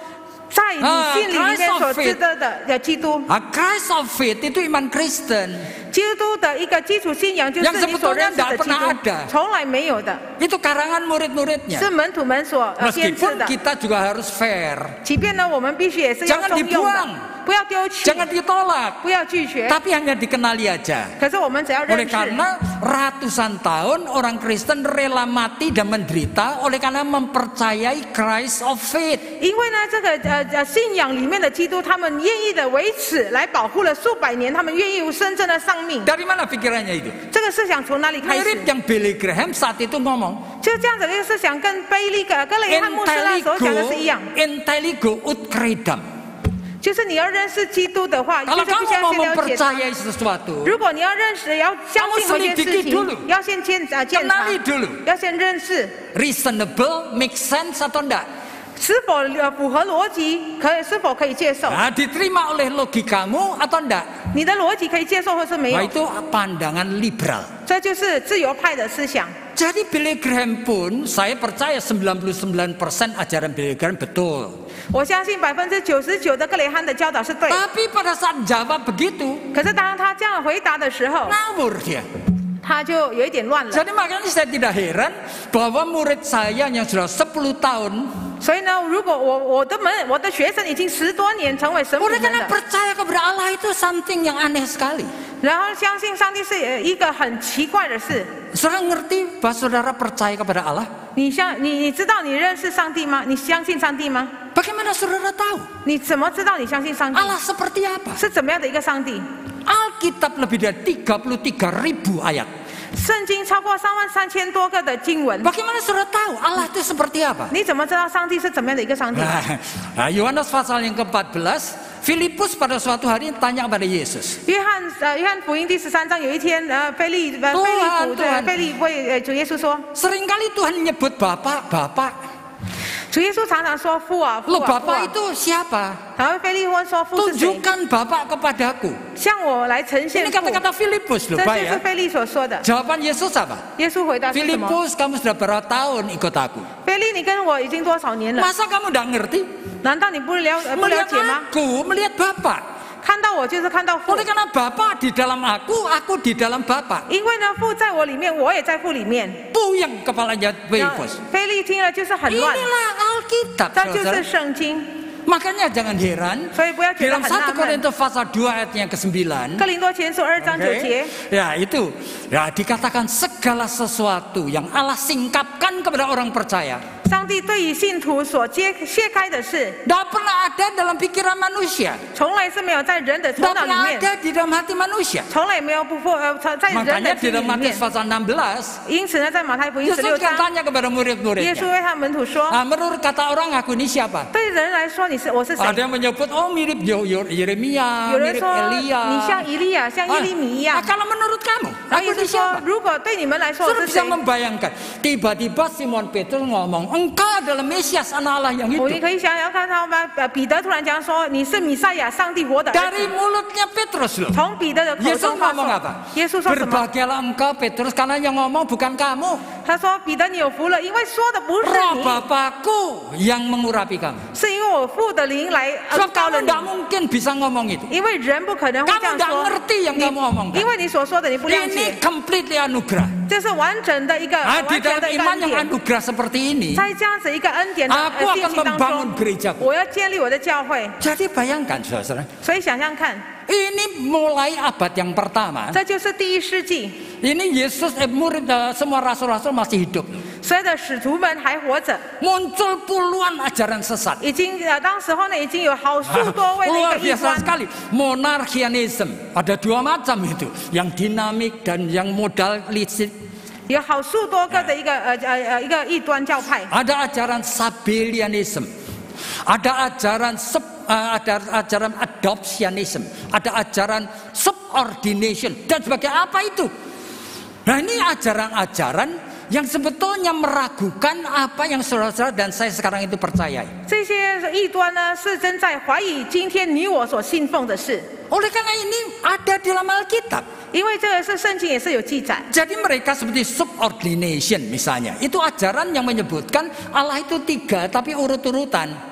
[SPEAKER 2] 在你心里面所知道的基督？
[SPEAKER 1] Christ of faith itu iman Kristen.
[SPEAKER 2] 基督的一个基础信仰就是你所认识的基督，从来没有的。
[SPEAKER 1] Itu karangan murid-muridnya.
[SPEAKER 2] 是门徒们所编制
[SPEAKER 1] Meskipun
[SPEAKER 2] 的。
[SPEAKER 1] kita juga harus fair.
[SPEAKER 2] 即便呢，我们必须也是要
[SPEAKER 1] Jangan
[SPEAKER 2] 中用的
[SPEAKER 1] dibuang.
[SPEAKER 2] 不要丢弃，
[SPEAKER 1] Jangan ditolak.
[SPEAKER 2] 不要拒绝。
[SPEAKER 1] Tapi hanya dikenali aja.
[SPEAKER 2] 可是我们只要认
[SPEAKER 1] Oleh
[SPEAKER 2] 识。
[SPEAKER 1] karena ratusan tahun orang Kristen rela mati dan menderita oleh karena mempercayai Christ of faith.
[SPEAKER 2] 因为呢，这个信仰里面的基督，他们愿意的为此来保护了数百年，他们愿意用真正的生命。
[SPEAKER 1] Dari mana pikirannya itu?
[SPEAKER 2] 这个思想从哪里开始？
[SPEAKER 1] Mirip yang Billy Graham saat itu ngomong.
[SPEAKER 2] 就这样子的一个思想，跟格雷汉牧师那时候讲的是一样。
[SPEAKER 1] Intelligo ut credam.
[SPEAKER 2] 就是你要认识基督的话，就
[SPEAKER 1] Kalau
[SPEAKER 2] 是必须
[SPEAKER 1] kamu
[SPEAKER 2] 要
[SPEAKER 1] mau
[SPEAKER 2] 先了解他。
[SPEAKER 1] mempercayai sesuatu,
[SPEAKER 2] 如果你要认识，要相信某件事
[SPEAKER 1] selidiki
[SPEAKER 2] 情
[SPEAKER 1] dulu，
[SPEAKER 2] 要先检查，
[SPEAKER 1] kenali dulu.
[SPEAKER 2] 要先认识
[SPEAKER 1] Reasonable, make sense atau enggak?
[SPEAKER 2] 是否符合逻辑，是否可以接受？
[SPEAKER 1] Nah, diterima oleh logikamu atau enggak?
[SPEAKER 2] 你的逻辑可以接受或是没
[SPEAKER 1] Nah,
[SPEAKER 2] 有？
[SPEAKER 1] itu pandangan liberal.
[SPEAKER 2] 这就是自由派的思想。
[SPEAKER 1] Jadi Billy Graham pun saya percaya 99% ajaran Billy Graham betul.
[SPEAKER 2] 我相信99%的格雷汉的教导是对。
[SPEAKER 1] Tapi pada saat jawab begitu,
[SPEAKER 2] 可是当他这样回答的时候，
[SPEAKER 1] ngawur dia.
[SPEAKER 2] 他就有一点乱了。
[SPEAKER 1] Jadi makanya saya tidak heran bahwa murid saya yang sudah 10 tahun,
[SPEAKER 2] 所以呢，如果我的学生已经10多年成为神父
[SPEAKER 1] oleh
[SPEAKER 2] 们
[SPEAKER 1] karena
[SPEAKER 2] 了，
[SPEAKER 1] percaya kepada Allah itu something yang aneh sekali.
[SPEAKER 2] 然后相信上帝是一个很奇怪的事。
[SPEAKER 1] Saudara ngerti bahwa saudara percaya kepada Allah?
[SPEAKER 2] 你知道你认识上帝吗？你相信上帝吗？
[SPEAKER 1] Bagaimana saudara tahu
[SPEAKER 2] 你怎么知道你相信上帝？
[SPEAKER 1] Allah seperti apa?
[SPEAKER 2] 是怎么样的一个上帝？
[SPEAKER 1] Alkitab lebih dari 33.000 ayat.
[SPEAKER 2] 圣经超过33000多个的经文，
[SPEAKER 1] Bagaimana saudara tahu Allah itu seperti apa?
[SPEAKER 2] 你怎么知道上帝是怎么样的一个上帝？
[SPEAKER 1] Nah, Yohanes pasal yang ke-14, Filipus pada suatu hari tanya kepada Yesus.
[SPEAKER 2] 约翰福音第13章有一天，菲利为主耶稣说，
[SPEAKER 1] Seringkali Tuhan menyebut Bapak, Bapak.
[SPEAKER 2] 主耶稣常常说父啊父
[SPEAKER 1] Loh
[SPEAKER 2] 啊父
[SPEAKER 1] Bapak
[SPEAKER 2] 啊，
[SPEAKER 1] itu siapa?
[SPEAKER 2] 然后菲利问说父是谁？
[SPEAKER 1] Tunjukkan Bapak kepadaku.
[SPEAKER 2] 向我来呈
[SPEAKER 1] Ini
[SPEAKER 2] 现父。
[SPEAKER 1] kata-kata Filipus
[SPEAKER 2] 这
[SPEAKER 1] loh Pak
[SPEAKER 2] 就是
[SPEAKER 1] ya.
[SPEAKER 2] 菲利所说的。
[SPEAKER 1] Jawaban Yesus apa?
[SPEAKER 2] 耶稣回答是什么？
[SPEAKER 1] Filipus, kamu sudah berapa tahun ikut aku?
[SPEAKER 2] 菲利，你跟我已经多少年了？
[SPEAKER 1] Masa kamu tidak ngerti?
[SPEAKER 2] 难道你不了
[SPEAKER 1] Melihat
[SPEAKER 2] 解吗？
[SPEAKER 1] aku, melihat Bapak.
[SPEAKER 2] 看到我就是看到父
[SPEAKER 1] Oleh，karena Bapak di dalam aku di dalam Bapak.
[SPEAKER 2] 因为呢父在我里面，我也在父里面。
[SPEAKER 1] Puyeng kepalanya Filipus.
[SPEAKER 2] 菲利听了就是很乱，
[SPEAKER 1] Inilah Alkitab.
[SPEAKER 2] 这就是
[SPEAKER 1] saudara.
[SPEAKER 2] 圣经。
[SPEAKER 1] Makanya jangan heran
[SPEAKER 2] 所以不要觉得
[SPEAKER 1] dalam
[SPEAKER 2] 很
[SPEAKER 1] 1
[SPEAKER 2] 纳闷。
[SPEAKER 1] Korintus pasal 2 ayat yang ke-9.
[SPEAKER 2] 哥林多前书2章9节，
[SPEAKER 1] Ya itu, ya dikatakan segala sesuatu yang Allah singkapkan kepada orang percaya.
[SPEAKER 2] 上帝对于信徒所揭开的事，
[SPEAKER 1] Tidak pernah ada dalam pikiran manusia.
[SPEAKER 2] 从来是没有在人的头
[SPEAKER 1] Tidak
[SPEAKER 2] 脑里
[SPEAKER 1] pernah
[SPEAKER 2] 面，
[SPEAKER 1] ada di dalam hati manusia.
[SPEAKER 2] 从来没有在人的
[SPEAKER 1] Makanya
[SPEAKER 2] 心
[SPEAKER 1] di
[SPEAKER 2] 里
[SPEAKER 1] dalam
[SPEAKER 2] 面
[SPEAKER 1] Matius。pasal 16,
[SPEAKER 2] 因此呢，在马太福音
[SPEAKER 1] Yesus
[SPEAKER 2] 16
[SPEAKER 1] kan
[SPEAKER 2] 章，
[SPEAKER 1] tanya kepada
[SPEAKER 2] 耶稣
[SPEAKER 1] murid-muridnya.
[SPEAKER 2] 为他门徒说
[SPEAKER 1] Menurut kata orang aku ini siapa?：“
[SPEAKER 2] 对人来说，我是谁？”
[SPEAKER 1] Ada yang menyebut, oh mirip Yeremia,
[SPEAKER 2] 有人
[SPEAKER 1] mirip
[SPEAKER 2] 说
[SPEAKER 1] Elia.
[SPEAKER 2] 你像以利亚，像耶利米一样。
[SPEAKER 1] Kalau menurut kamu,
[SPEAKER 2] 然后
[SPEAKER 1] aku
[SPEAKER 2] 意思
[SPEAKER 1] ini
[SPEAKER 2] 说
[SPEAKER 1] siapa?，
[SPEAKER 2] 如果对你们来说我
[SPEAKER 1] Saudara
[SPEAKER 2] 是
[SPEAKER 1] bisa
[SPEAKER 2] 谁？
[SPEAKER 1] membayangkan, tiba-tiba Simon Petrus ngomong, engkau adalah Mesias anak Allah yang
[SPEAKER 2] 你
[SPEAKER 1] hidup.
[SPEAKER 2] 可以想想看，他们彼得突然讲说：“你是弥赛亚，上帝活的儿
[SPEAKER 1] Dari
[SPEAKER 2] 子。
[SPEAKER 1] mulutnya Petrus loh. ”
[SPEAKER 2] 从彼得的口
[SPEAKER 1] Yesus
[SPEAKER 2] 中发
[SPEAKER 1] ngomong
[SPEAKER 2] 出
[SPEAKER 1] apa?，
[SPEAKER 2] 耶稣说什么？
[SPEAKER 1] Berbahagialah engkau Petrus karena yang ngomong bukan kamu.
[SPEAKER 2] 他说：“彼得，你有福了，因为说的不是
[SPEAKER 1] Roh
[SPEAKER 2] 你，
[SPEAKER 1] Bapakku yang mengurapi kamu.
[SPEAKER 2] 是因为我父的灵来
[SPEAKER 1] Sebab
[SPEAKER 2] 高了
[SPEAKER 1] kamu
[SPEAKER 2] 你。
[SPEAKER 1] tidak mungkin bisa ngomong itu.
[SPEAKER 2] 因为人不可能会这
[SPEAKER 1] Kamu
[SPEAKER 2] 样
[SPEAKER 1] tidak
[SPEAKER 2] 说，
[SPEAKER 1] ngerti yang kamu omongkan.
[SPEAKER 2] 因为你所说的你不谅
[SPEAKER 1] Ini
[SPEAKER 2] 解，
[SPEAKER 1] completely anugerah.
[SPEAKER 2] 这是完整的一个
[SPEAKER 1] Di
[SPEAKER 2] 完全
[SPEAKER 1] dalam
[SPEAKER 2] 的一个
[SPEAKER 1] iman
[SPEAKER 2] 恩
[SPEAKER 1] yang
[SPEAKER 2] 典。
[SPEAKER 1] anugerah seperti ini,
[SPEAKER 2] 在这样子一个恩典的
[SPEAKER 1] aku
[SPEAKER 2] 信
[SPEAKER 1] akan
[SPEAKER 2] 息当
[SPEAKER 1] membangun
[SPEAKER 2] 中，
[SPEAKER 1] gerejaku.
[SPEAKER 2] 我要建立我的教会。
[SPEAKER 1] Jadi bayangkan saudara,
[SPEAKER 2] 所以想想看，
[SPEAKER 1] ini mulai abad yang pertama.
[SPEAKER 2] 这就是第1世纪，
[SPEAKER 1] Ini Yesus, murid semua rasul-rasul masih hidup.
[SPEAKER 2] 所有的使徒们还活着，
[SPEAKER 1] Muncul puluhan ajaran sesat.
[SPEAKER 2] 已经当时候呢已经有好数多位的一
[SPEAKER 1] Luar
[SPEAKER 2] 个异
[SPEAKER 1] biasa
[SPEAKER 2] 端。
[SPEAKER 1] sekali. Monarchianism. Ada dua macam itu. Yang dinamik dan yang modalistik.
[SPEAKER 2] 有好数多个的一个异端教派，
[SPEAKER 1] Ada ajaran Sabellianism. Ada ajaran adoptionism. Ada ajaran subordination. Dan sebagainya. Apa itu? Nah ini ajaran-ajaran yang sebetulnya meragukan apa yang saudara-saudara dan saya sekarang itu percayai.
[SPEAKER 2] 这些异端呢，是正在怀疑今天你我所信奉的事。
[SPEAKER 1] Oleh karena ini ada di dalam Alkitab.
[SPEAKER 2] 因为这个是圣经也是有记载。
[SPEAKER 1] Jadi mereka seperti subordination misalnya. Itu ajaran yang menyebutkan Allah itu 3 tapi urut-urutan.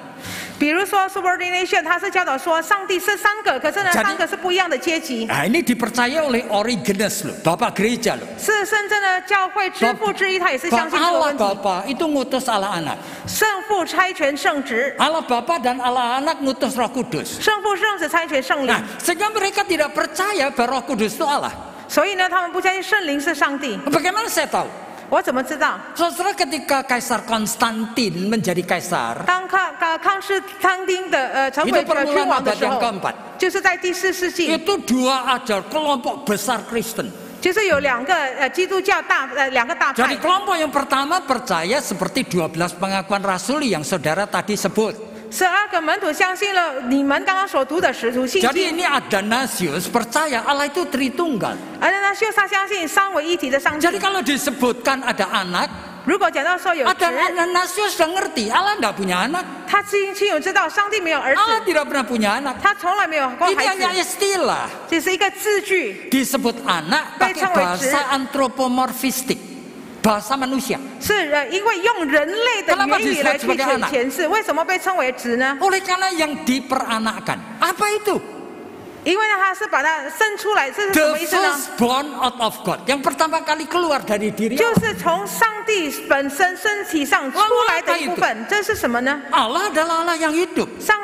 [SPEAKER 2] 比如说 subordination， 它是教导说上帝是3个，可是呢3个是不一样的阶级。
[SPEAKER 1] Nah, ini dipercaya oleh Origenes loh, Bapak Gereja loh.
[SPEAKER 2] 是深圳的教会之父之一，他也是相信这个
[SPEAKER 1] Allah
[SPEAKER 2] 问题。
[SPEAKER 1] Bapa itu ngutus Allah Anak.
[SPEAKER 2] 圣父差遣圣子，
[SPEAKER 1] Allah Bapa dan Allah Anak ngutus Roh Kudus.
[SPEAKER 2] 圣父圣子差遣圣灵
[SPEAKER 1] Nah,，sehingga mereka tidak percaya bahwa Roh Kudus itu Allah.
[SPEAKER 2] 所以呢，他们不相信圣灵是上帝。
[SPEAKER 1] Bagaimana saya tahu?
[SPEAKER 2] 我怎么知道？
[SPEAKER 1] Saudara, ketika Kaisar Konstantin menjadi kaisar,
[SPEAKER 2] 当康斯坦丁的成
[SPEAKER 1] itu
[SPEAKER 2] 为君
[SPEAKER 1] permulaan
[SPEAKER 2] 王的
[SPEAKER 1] abad
[SPEAKER 2] 时
[SPEAKER 1] yang
[SPEAKER 2] 候，
[SPEAKER 1] keempat.
[SPEAKER 2] 就是在第4世纪，
[SPEAKER 1] Itu 2 ajar kelompok besar Kristen.
[SPEAKER 2] 就是有2个基督教2个大
[SPEAKER 1] Jadi
[SPEAKER 2] 派。
[SPEAKER 1] kelompok yang pertama percaya seperti 12 pengakuan rasuli yang saudara tadi sebut.
[SPEAKER 2] 12个门徒相信了你们刚刚所读的使徒信
[SPEAKER 1] Jadi
[SPEAKER 2] 息，
[SPEAKER 1] ini Athanasius percaya Allah itu Tritunggal.
[SPEAKER 2] 而呢，修他相信三位一体的上帝
[SPEAKER 1] Jadi。kalau disebutkan ada anak,
[SPEAKER 2] 如果讲到说有子，
[SPEAKER 1] Athanasius sudah ngerti Allah tidak punya anak.
[SPEAKER 2] 他亲有知道上帝没有儿
[SPEAKER 1] Allah
[SPEAKER 2] 子，
[SPEAKER 1] tidak pernah punya anak.
[SPEAKER 2] 他从来没有过
[SPEAKER 1] Ini
[SPEAKER 2] 孩
[SPEAKER 1] hanya
[SPEAKER 2] 子，
[SPEAKER 1] istilah.
[SPEAKER 2] 只是一个字句，
[SPEAKER 1] Disebut anak pakai bahasa antropomorfistik, bahasa manusia.
[SPEAKER 2] 是因为用人类的
[SPEAKER 1] Kenapa
[SPEAKER 2] 言语来
[SPEAKER 1] disebut
[SPEAKER 2] 去
[SPEAKER 1] sebagai anak?
[SPEAKER 2] 诠释，为什么被称为子呢？
[SPEAKER 1] Oleh karena yang diperanakkan. Apa itu?
[SPEAKER 2] 因为呢，他是把它生出来，这是什
[SPEAKER 1] The
[SPEAKER 2] 么意思呢？
[SPEAKER 1] firstborn out of God. Yang pertama kali keluar dari diri
[SPEAKER 2] 就
[SPEAKER 1] Allah.
[SPEAKER 2] 是从上帝本身身体上出来的一部分，这是什么呢？
[SPEAKER 1] Allah adalah Allah yang hidup.
[SPEAKER 2] 上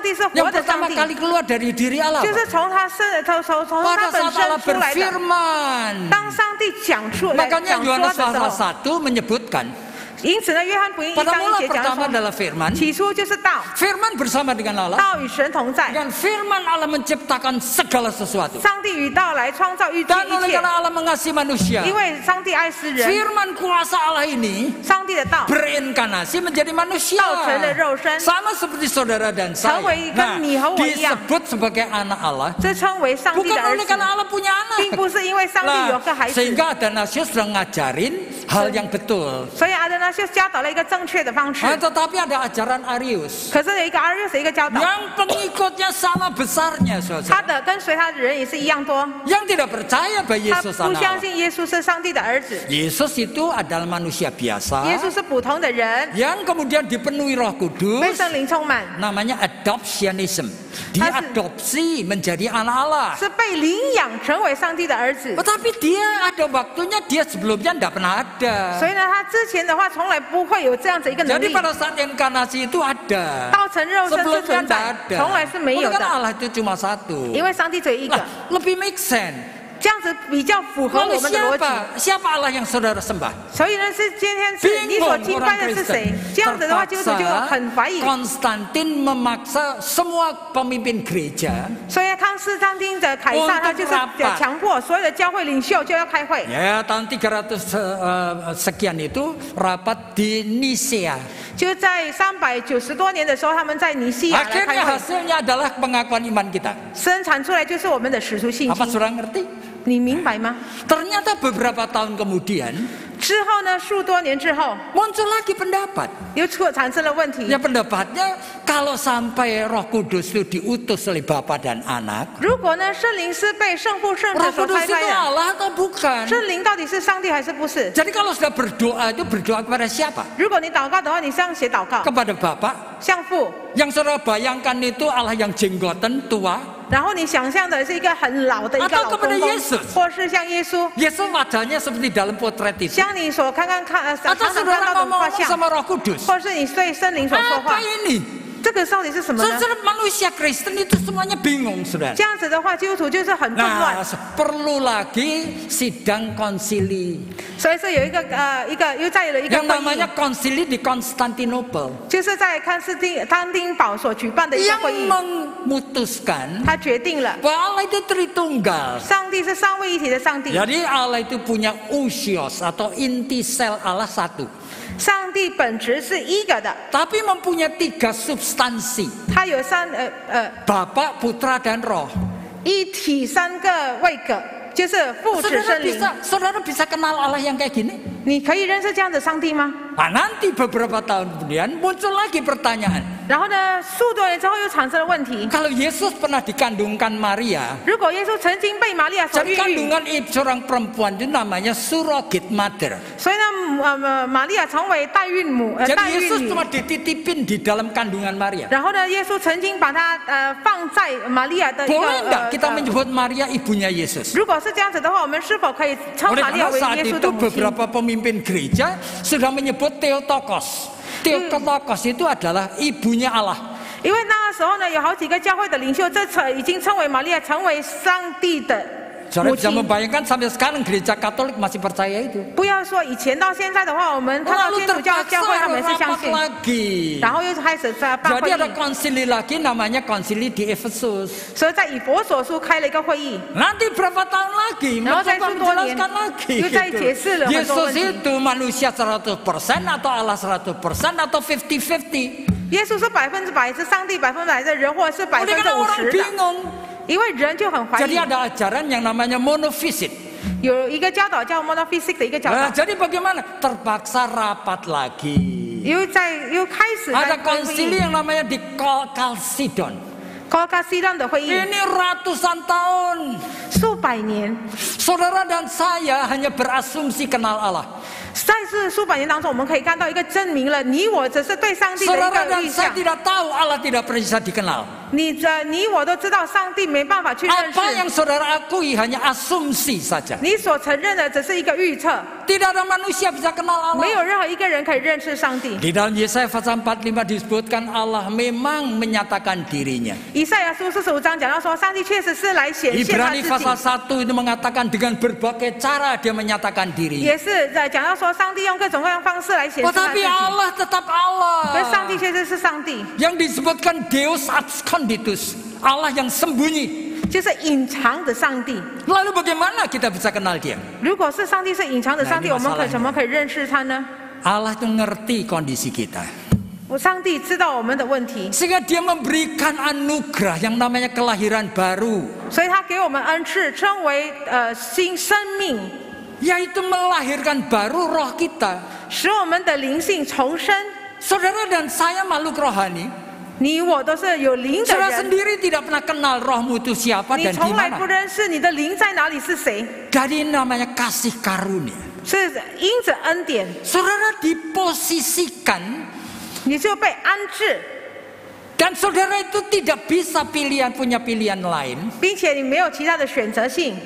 [SPEAKER 2] 帝是活
[SPEAKER 1] Yang
[SPEAKER 2] 的上
[SPEAKER 1] pertama
[SPEAKER 2] 帝，
[SPEAKER 1] kali keluar dari diri Allah.
[SPEAKER 2] 就是从他从他
[SPEAKER 1] Pada
[SPEAKER 2] 本
[SPEAKER 1] saat Allah
[SPEAKER 2] 身出来的。
[SPEAKER 1] berfirman.
[SPEAKER 2] 当上帝讲出
[SPEAKER 1] Makanya
[SPEAKER 2] 讲说
[SPEAKER 1] Yohanes
[SPEAKER 2] 的时
[SPEAKER 1] pasal
[SPEAKER 2] 候，
[SPEAKER 1] 1 menyebutkan.
[SPEAKER 2] 因此呢，约翰福音1
[SPEAKER 1] Pada
[SPEAKER 2] 章
[SPEAKER 1] mula
[SPEAKER 2] 1节讲
[SPEAKER 1] pertama
[SPEAKER 2] 说，
[SPEAKER 1] adalah firman.
[SPEAKER 2] 起初就是道，
[SPEAKER 1] Firman bersama dengan Allah.
[SPEAKER 2] 道与神同在，
[SPEAKER 1] Dan firman Allah menciptakan segala sesuatu.
[SPEAKER 2] 上帝与道来创造宇宙
[SPEAKER 1] Dan
[SPEAKER 2] 一
[SPEAKER 1] oleh
[SPEAKER 2] 切。
[SPEAKER 1] karena Allah mengasihi manusia,
[SPEAKER 2] 因为上帝爱世人，
[SPEAKER 1] firman kuasa Allah ini
[SPEAKER 2] 上帝的道
[SPEAKER 1] berinkarnasi menjadi manusia.
[SPEAKER 2] 道成了肉身，
[SPEAKER 1] Sama seperti saudara dan saya.
[SPEAKER 2] 成为跟你和我一样，
[SPEAKER 1] disebut sebagai anak Allah.
[SPEAKER 2] 这称为上帝
[SPEAKER 1] Bukan
[SPEAKER 2] 的儿
[SPEAKER 1] oleh
[SPEAKER 2] 子，
[SPEAKER 1] karena Allah punya
[SPEAKER 2] 并
[SPEAKER 1] anak.
[SPEAKER 2] 不是因为上帝有
[SPEAKER 1] Nah,
[SPEAKER 2] 个孩子。
[SPEAKER 1] sehingga Athanasius sudah ngajarin hal yang betul.
[SPEAKER 2] 所以阿德纳修教导了一个正确的方式。
[SPEAKER 1] Tetapi ada ajaran Arius
[SPEAKER 2] 可是有一个阿瑞斯一个教导，
[SPEAKER 1] yang pengikutnya sama besarnya,
[SPEAKER 2] 他
[SPEAKER 1] saudara.
[SPEAKER 2] 的跟随他的人也是一样多，
[SPEAKER 1] Yang tidak percaya bahwa
[SPEAKER 2] 他
[SPEAKER 1] Yesus
[SPEAKER 2] 不
[SPEAKER 1] anak
[SPEAKER 2] 相
[SPEAKER 1] Allah.
[SPEAKER 2] 信耶稣是上帝的儿子，
[SPEAKER 1] Yesus itu adalah manusia
[SPEAKER 2] 耶
[SPEAKER 1] biasa
[SPEAKER 2] 稣是普通的人，
[SPEAKER 1] yang kemudian dipenuhi Roh
[SPEAKER 2] 被
[SPEAKER 1] Kudus.
[SPEAKER 2] 圣灵充满，
[SPEAKER 1] Namanya adoptionism. Diadopsi menjadi anak Allah.
[SPEAKER 2] 是被领养成为上帝的儿子。
[SPEAKER 1] Tetapi dia ada waktunya, dia sebelumnya tidak pernah ada.
[SPEAKER 2] 所以呢，他之前的话从来不会有这样子一个能
[SPEAKER 1] Jadi
[SPEAKER 2] 力，
[SPEAKER 1] pada saat inkarnasi itu ada.
[SPEAKER 2] 道成肉身是
[SPEAKER 1] Sebelumnya
[SPEAKER 2] 存
[SPEAKER 1] tidak
[SPEAKER 2] 在，
[SPEAKER 1] ada.
[SPEAKER 2] 从来是没
[SPEAKER 1] Oleh
[SPEAKER 2] 有
[SPEAKER 1] karena
[SPEAKER 2] 的，
[SPEAKER 1] Allah itu cuma satu.
[SPEAKER 2] 因为上帝只有一个
[SPEAKER 1] Lah,，lebih make sense.
[SPEAKER 2] 这样子比较符合
[SPEAKER 1] Lalu
[SPEAKER 2] 我们的逻辑。
[SPEAKER 1] siapa Allah yang saudara sembah?
[SPEAKER 2] 所以呢，是今天是你所
[SPEAKER 1] Bingung
[SPEAKER 2] 敬
[SPEAKER 1] orang
[SPEAKER 2] 拜的是谁
[SPEAKER 1] Kristen.？
[SPEAKER 2] 这样子的话，基督徒就
[SPEAKER 1] Terpaksa
[SPEAKER 2] 很怀疑。
[SPEAKER 1] Konstantin memaksa semua pemimpin gereja.
[SPEAKER 2] 所以康斯坦丁的凯撒他就是强迫所有的教会领袖就要开会。
[SPEAKER 1] Ya, tahun 300 sekian itu rapat di Nisea.
[SPEAKER 2] 就在390多年的时候，他们在尼西亚来
[SPEAKER 1] Akhirnya
[SPEAKER 2] 开会，
[SPEAKER 1] hasilnya adalah pengakuan iman kita.
[SPEAKER 2] 生产出来就是我们的使徒信
[SPEAKER 1] Apa
[SPEAKER 2] 心。
[SPEAKER 1] saudara ngerti?
[SPEAKER 2] 你明白吗？
[SPEAKER 1] Ternyata beberapa tahun kemudian
[SPEAKER 2] 之后呢，数多年之后，
[SPEAKER 1] muncul lagi pendapat.
[SPEAKER 2] 又产生了问题
[SPEAKER 1] Ya。pendapatnya kalau sampai Roh Kudus itu diutus oleh Bapa dan Anak,
[SPEAKER 2] 如果呢，圣灵是被圣父、圣子
[SPEAKER 1] Roh
[SPEAKER 2] 所
[SPEAKER 1] Kudus
[SPEAKER 2] 差
[SPEAKER 1] itu
[SPEAKER 2] 派的，
[SPEAKER 1] Allah atau bukan?
[SPEAKER 2] 圣灵到底是上帝还是不是？
[SPEAKER 1] Jadi kalau sudah berdoa itu berdoa kepada siapa?
[SPEAKER 2] 如果你祷告的话，你这样写祷告，
[SPEAKER 1] Kepada Bapa.
[SPEAKER 2] 像父，
[SPEAKER 1] Yang saudara bayangkan itu Allah yang jenggoten tua.
[SPEAKER 2] 然后你想象的是一个很老的一个
[SPEAKER 1] Atau
[SPEAKER 2] 老
[SPEAKER 1] kepada
[SPEAKER 2] 公公
[SPEAKER 1] Yesus，
[SPEAKER 2] 或是像耶稣，
[SPEAKER 1] Yesus wajahnya seperti dalam potret itu.
[SPEAKER 2] 像你所常
[SPEAKER 1] Atau
[SPEAKER 2] 常看
[SPEAKER 1] saudara
[SPEAKER 2] 到的画
[SPEAKER 1] ngomong
[SPEAKER 2] 像，
[SPEAKER 1] sama Roh Kudus.
[SPEAKER 2] 或是你对圣灵所说
[SPEAKER 1] Apa
[SPEAKER 2] 话，
[SPEAKER 1] ini?
[SPEAKER 2] 这个到底是什么呢？
[SPEAKER 1] Saudara manusia Kristen itu semuanya bingung, saudara.
[SPEAKER 2] 这样子的话，基督徒就是很混
[SPEAKER 1] Nah,
[SPEAKER 2] 乱。
[SPEAKER 1] perlu lagi sidang konsili
[SPEAKER 2] 所以是有一个又再有了一个
[SPEAKER 1] yang
[SPEAKER 2] 会议
[SPEAKER 1] namanya，konsili di Konstantinopel
[SPEAKER 2] 就是在康斯坦丁堡所举办的一个
[SPEAKER 1] yang
[SPEAKER 2] 会议，
[SPEAKER 1] memutuskan
[SPEAKER 2] 他决定了
[SPEAKER 1] bahwa Allah itu Tritunggal.
[SPEAKER 2] 上帝是三位一体的上帝，
[SPEAKER 1] Jadi Allah itu punya usios atau inti sel Allah satu,
[SPEAKER 2] 上帝本质是一个的，
[SPEAKER 1] tapi mempunyai 3 substansi,
[SPEAKER 2] 他有
[SPEAKER 1] Bapa, Putra, dan Roh.
[SPEAKER 2] 一体3个位格，就是父子
[SPEAKER 1] Saudara
[SPEAKER 2] 圣灵。
[SPEAKER 1] bisa kenal Allah yang kayak gini?
[SPEAKER 2] 你可以认识这样的上帝吗？
[SPEAKER 1] Nah, nanti beberapa tahun kemudian muncul lagi pertanyaan.
[SPEAKER 2] 然后呢，数多年之后又产生了问题。
[SPEAKER 1] Kalau Yesus pernah dikandungkan Maria,
[SPEAKER 2] 如果耶稣曾经被玛利亚所
[SPEAKER 1] jadi
[SPEAKER 2] 孕育，
[SPEAKER 1] kandungan seorang perempuan itu namanya surrogate mother.
[SPEAKER 2] 所以呢，玛利亚成为代孕母，
[SPEAKER 1] Jadi
[SPEAKER 2] 代孕
[SPEAKER 1] Yesus
[SPEAKER 2] 女。
[SPEAKER 1] cuma dititipin di dalam kandungan Maria.
[SPEAKER 2] 然后呢，耶稣曾经把它放在玛利亚的一
[SPEAKER 1] Boleh nggak
[SPEAKER 2] 个
[SPEAKER 1] kita menyebut Maria ibunya Yesus?
[SPEAKER 2] 如果是这样子的话，我们是否可以称
[SPEAKER 1] Oleh
[SPEAKER 2] 玛利亚
[SPEAKER 1] karena
[SPEAKER 2] 为
[SPEAKER 1] saat
[SPEAKER 2] 耶稣
[SPEAKER 1] itu
[SPEAKER 2] 的母亲？
[SPEAKER 1] beberapa pemimpin gereja sudah menyebut Theotokos. Theotokos itu adalah ibunya Allah.
[SPEAKER 2] 因为那个时候呢，有好几个教会的领袖，已经称为玛利亚成为上帝的
[SPEAKER 1] Saudara
[SPEAKER 2] 母
[SPEAKER 1] bisa
[SPEAKER 2] 亲。
[SPEAKER 1] membayangkan sampai sekarang gereja Katolik masih percaya itu.
[SPEAKER 2] 不要说以前到现在的话，我们看到
[SPEAKER 1] Lalu
[SPEAKER 2] 天主教教会
[SPEAKER 1] terpaksa
[SPEAKER 2] 他们是相
[SPEAKER 1] rapat
[SPEAKER 2] 信，
[SPEAKER 1] lagi.
[SPEAKER 2] 然后又开始在办会
[SPEAKER 1] Jadi ada
[SPEAKER 2] 议，
[SPEAKER 1] konsili lagi namanya konsili di Efesus.
[SPEAKER 2] 所以在以弗所书开了一个会议。
[SPEAKER 1] Nanti berapa tahun lagi?
[SPEAKER 2] Lalu saya
[SPEAKER 1] Mencoba
[SPEAKER 2] sudah
[SPEAKER 1] menjelaskan lagi.
[SPEAKER 2] Yuk saya
[SPEAKER 1] gitu.
[SPEAKER 2] jelaskan lah,
[SPEAKER 1] Yesus
[SPEAKER 2] betul-betul.
[SPEAKER 1] itu manusia 100% atau Allah 100% atau 50-50.
[SPEAKER 2] 耶稣是100%是上帝，100%是人，或者是
[SPEAKER 1] Oleh karena orang
[SPEAKER 2] 50%的。
[SPEAKER 1] bingung.
[SPEAKER 2] 因为人就很怀
[SPEAKER 1] Jadi
[SPEAKER 2] 疑。
[SPEAKER 1] ada ajaran yang namanya monofisit.
[SPEAKER 2] 有一个教导叫 monophysic 的一个教
[SPEAKER 1] Nah,
[SPEAKER 2] 导，
[SPEAKER 1] jadi bagaimana? Terpaksa rapat lagi.
[SPEAKER 2] 又开始
[SPEAKER 1] Ada
[SPEAKER 2] 在会
[SPEAKER 1] konsili
[SPEAKER 2] 议
[SPEAKER 1] yang namanya di Chalcedon.
[SPEAKER 2] 高加西浪的会议，
[SPEAKER 1] Ini ratusan tahun.
[SPEAKER 2] 数百年，
[SPEAKER 1] Saudara dan saya hanya berasumsi kenal Allah.
[SPEAKER 2] 在这数百年当中，我们可以看到一个证明了你我只是对上帝的
[SPEAKER 1] Saudara
[SPEAKER 2] 一个
[SPEAKER 1] dan
[SPEAKER 2] 预
[SPEAKER 1] saya
[SPEAKER 2] 想。
[SPEAKER 1] tidak tahu Allah tidak bisa dikenal.
[SPEAKER 2] 你我都知道上帝没办法去认
[SPEAKER 1] Apa
[SPEAKER 2] 识，
[SPEAKER 1] yang saudara akui hanya asumsi saja.
[SPEAKER 2] 你所承认的只是一个预测，
[SPEAKER 1] Tidak ada manusia bisa kenal
[SPEAKER 2] 没
[SPEAKER 1] Allah.
[SPEAKER 2] 有任何一个人可以认识上帝。
[SPEAKER 1] Di dalam Yesaya pasal 45 disebutkan Allah memang menyatakan dirinya.
[SPEAKER 2] 以赛亚书45章讲到说，上帝确实是来显现他
[SPEAKER 1] Ibrani
[SPEAKER 2] 自
[SPEAKER 1] pasal
[SPEAKER 2] 己，
[SPEAKER 1] 1 itu mengatakan dengan berbagai cara dia menyatakan dirinya.
[SPEAKER 2] 也是在讲到说，上帝用各种各样方式来显示他自
[SPEAKER 1] Tetapi
[SPEAKER 2] 己。
[SPEAKER 1] Allah tetap
[SPEAKER 2] 可是上
[SPEAKER 1] Allah.
[SPEAKER 2] 帝确实是上帝，
[SPEAKER 1] Yang disebutkan Deus absconditus. Allah yang sembunyi.
[SPEAKER 2] 就是隐藏的上帝。
[SPEAKER 1] Lalu bagaimana kita bisa kenal dia?
[SPEAKER 2] 如果是上帝是隐藏的上帝，
[SPEAKER 1] Nah, ini
[SPEAKER 2] 我们
[SPEAKER 1] masalahnya.
[SPEAKER 2] 怎么可以认识他呢？
[SPEAKER 1] Allah itu ngerti kondisi kita.
[SPEAKER 2] 上帝知道我们的问题，
[SPEAKER 1] Sehingga dia memberikan anugerah yang namanya kelahiran baru.
[SPEAKER 2] 所以他给我们恩赐，称为新生命，
[SPEAKER 1] Yaitu melahirkan baru roh kita.
[SPEAKER 2] 使我们的灵性重生。
[SPEAKER 1] Saudara dan saya makhluk rohani.
[SPEAKER 2] 你我都是有灵的
[SPEAKER 1] Saudara
[SPEAKER 2] 人，
[SPEAKER 1] sendiri tidak pernah kenal rohmu itu siapa
[SPEAKER 2] 你
[SPEAKER 1] dan di
[SPEAKER 2] 从来不
[SPEAKER 1] mana.
[SPEAKER 2] 认识你的灵在哪里是谁，
[SPEAKER 1] Jadi ini namanya kasih karunia.
[SPEAKER 2] 是因着恩典，
[SPEAKER 1] Saudara diposisikan
[SPEAKER 2] 你就被安置，
[SPEAKER 1] dan saudara itu tidak bisa punya pilihan lain.
[SPEAKER 2] 并且你没有其他的选择性，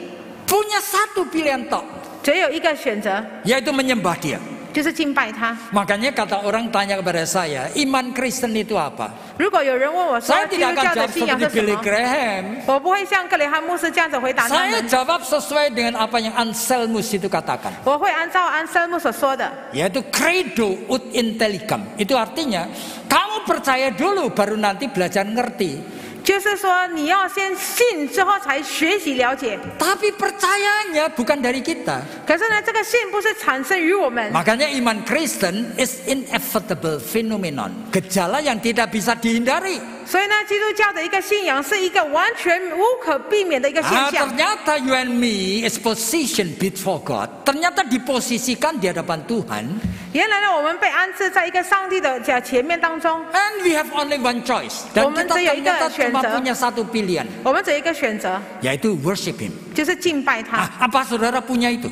[SPEAKER 1] Punya satu pilihan tok,
[SPEAKER 2] 只有一个选择，
[SPEAKER 1] yaitu menyembah dia.
[SPEAKER 2] 就是敬拜他。
[SPEAKER 1] Makanya kata orang tanya kepada saya, iman Kristen itu apa?
[SPEAKER 2] 如果有人问我说
[SPEAKER 1] Saya
[SPEAKER 2] 基督
[SPEAKER 1] tidak akan
[SPEAKER 2] 教的
[SPEAKER 1] jawab
[SPEAKER 2] 信仰
[SPEAKER 1] seperti
[SPEAKER 2] 是什
[SPEAKER 1] Billy
[SPEAKER 2] 么，
[SPEAKER 1] Graham.
[SPEAKER 2] 我不会像格雷汉牧师这样子回答他
[SPEAKER 1] Saya
[SPEAKER 2] 们，
[SPEAKER 1] jawab sesuai dengan apa yang Anselmus itu katakan,
[SPEAKER 2] 我会按照安森姆所说的，
[SPEAKER 1] yaitu credo ut intelligam. Itu artinya kamu percaya dulu baru nanti belajar ngerti.
[SPEAKER 2] 就是说你要先信之后才学习了解。
[SPEAKER 1] Tapi percayanya bukan dari kita.
[SPEAKER 2] 可是呢，这个信不是产生于我们，
[SPEAKER 1] Makanya iman Kristen is inevitable phenomenon. Gejala yang tidak bisa dihindari.
[SPEAKER 2] 所以呢，基督教的一个信仰是一个完全无可避免的一个现象。
[SPEAKER 1] Ternyata you and me is positioned before God. Ternyata diposisikan di hadapan Tuhan.
[SPEAKER 2] 原来呢，我们被安置在一个上帝的前面当中，
[SPEAKER 1] And we have only one choice. Dan
[SPEAKER 2] Woman
[SPEAKER 1] kita
[SPEAKER 2] saya
[SPEAKER 1] ternyata
[SPEAKER 2] ikut
[SPEAKER 1] cuma
[SPEAKER 2] 选择。
[SPEAKER 1] punya satu pilihan,
[SPEAKER 2] 我们只有一个选择，
[SPEAKER 1] yaitu worship Him.
[SPEAKER 2] 就是敬拜他。
[SPEAKER 1] Apa saudara punya itu?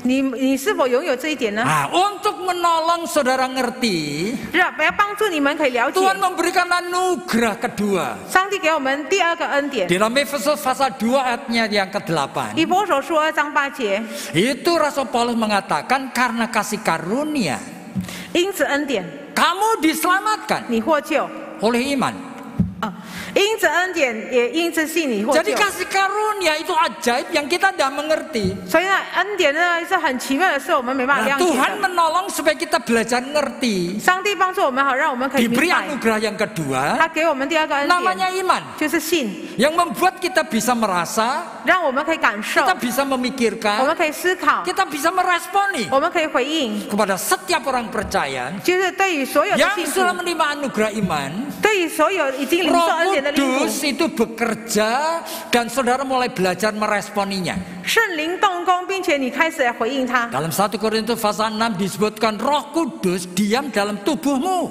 [SPEAKER 2] 你是否拥有这一点呢？
[SPEAKER 1] Untuk menolong saudara ngerti,
[SPEAKER 2] 要帮助你们可以了解，
[SPEAKER 1] Tuhan memberikan anugerah kedua.
[SPEAKER 2] 上帝给我们第二个恩典。
[SPEAKER 1] Di dalam Efesus pasal 2 ayatnya yang ke-8.
[SPEAKER 2] 以弗所书2章8节，
[SPEAKER 1] Itu Rasul Paulus mengatakan karena kasih karunia
[SPEAKER 2] 因此恩典，
[SPEAKER 1] kamu diselamatkan
[SPEAKER 2] 你获救
[SPEAKER 1] oleh iman.
[SPEAKER 2] 啊，因此恩典也因此信你获
[SPEAKER 1] Jadi
[SPEAKER 2] 救。
[SPEAKER 1] kasih karunia itu ajaib yang kita tidak mengerti.
[SPEAKER 2] 所以呢，恩典呢是很奇妙的事，我们没办法
[SPEAKER 1] Nah,
[SPEAKER 2] 谅解
[SPEAKER 1] Tuhan
[SPEAKER 2] 的。
[SPEAKER 1] menolong supaya kita belajar ngerti.
[SPEAKER 2] 上帝帮助我们好，让我们可以明
[SPEAKER 1] Diberi
[SPEAKER 2] 白。
[SPEAKER 1] anugerah yang kedua
[SPEAKER 2] 他给我们第二个恩
[SPEAKER 1] namanya
[SPEAKER 2] 典，
[SPEAKER 1] iman
[SPEAKER 2] 就是信，
[SPEAKER 1] yang membuat kita bisa merasa,
[SPEAKER 2] 让我们可以感受，
[SPEAKER 1] kita bisa
[SPEAKER 2] 我们
[SPEAKER 1] memikirkan,
[SPEAKER 2] 可以思考，
[SPEAKER 1] kita bisa meresponi
[SPEAKER 2] 我们可以回应。
[SPEAKER 1] kepada setiap orang percaya
[SPEAKER 2] 就是对于所有的
[SPEAKER 1] yang
[SPEAKER 2] 信徒，
[SPEAKER 1] sudah menerima anugerah iman.
[SPEAKER 2] 对于所有已经领受
[SPEAKER 1] Roh
[SPEAKER 2] 恩典的灵
[SPEAKER 1] Kudus
[SPEAKER 2] 徒，
[SPEAKER 1] itu bekerja dan saudara mulai belajar meresponinya.
[SPEAKER 2] 圣灵动工，并且你开始来回应他。
[SPEAKER 1] Dalam 1 Korintus pasal 6 disebutkan Roh Kudus diam dalam tubuhmu.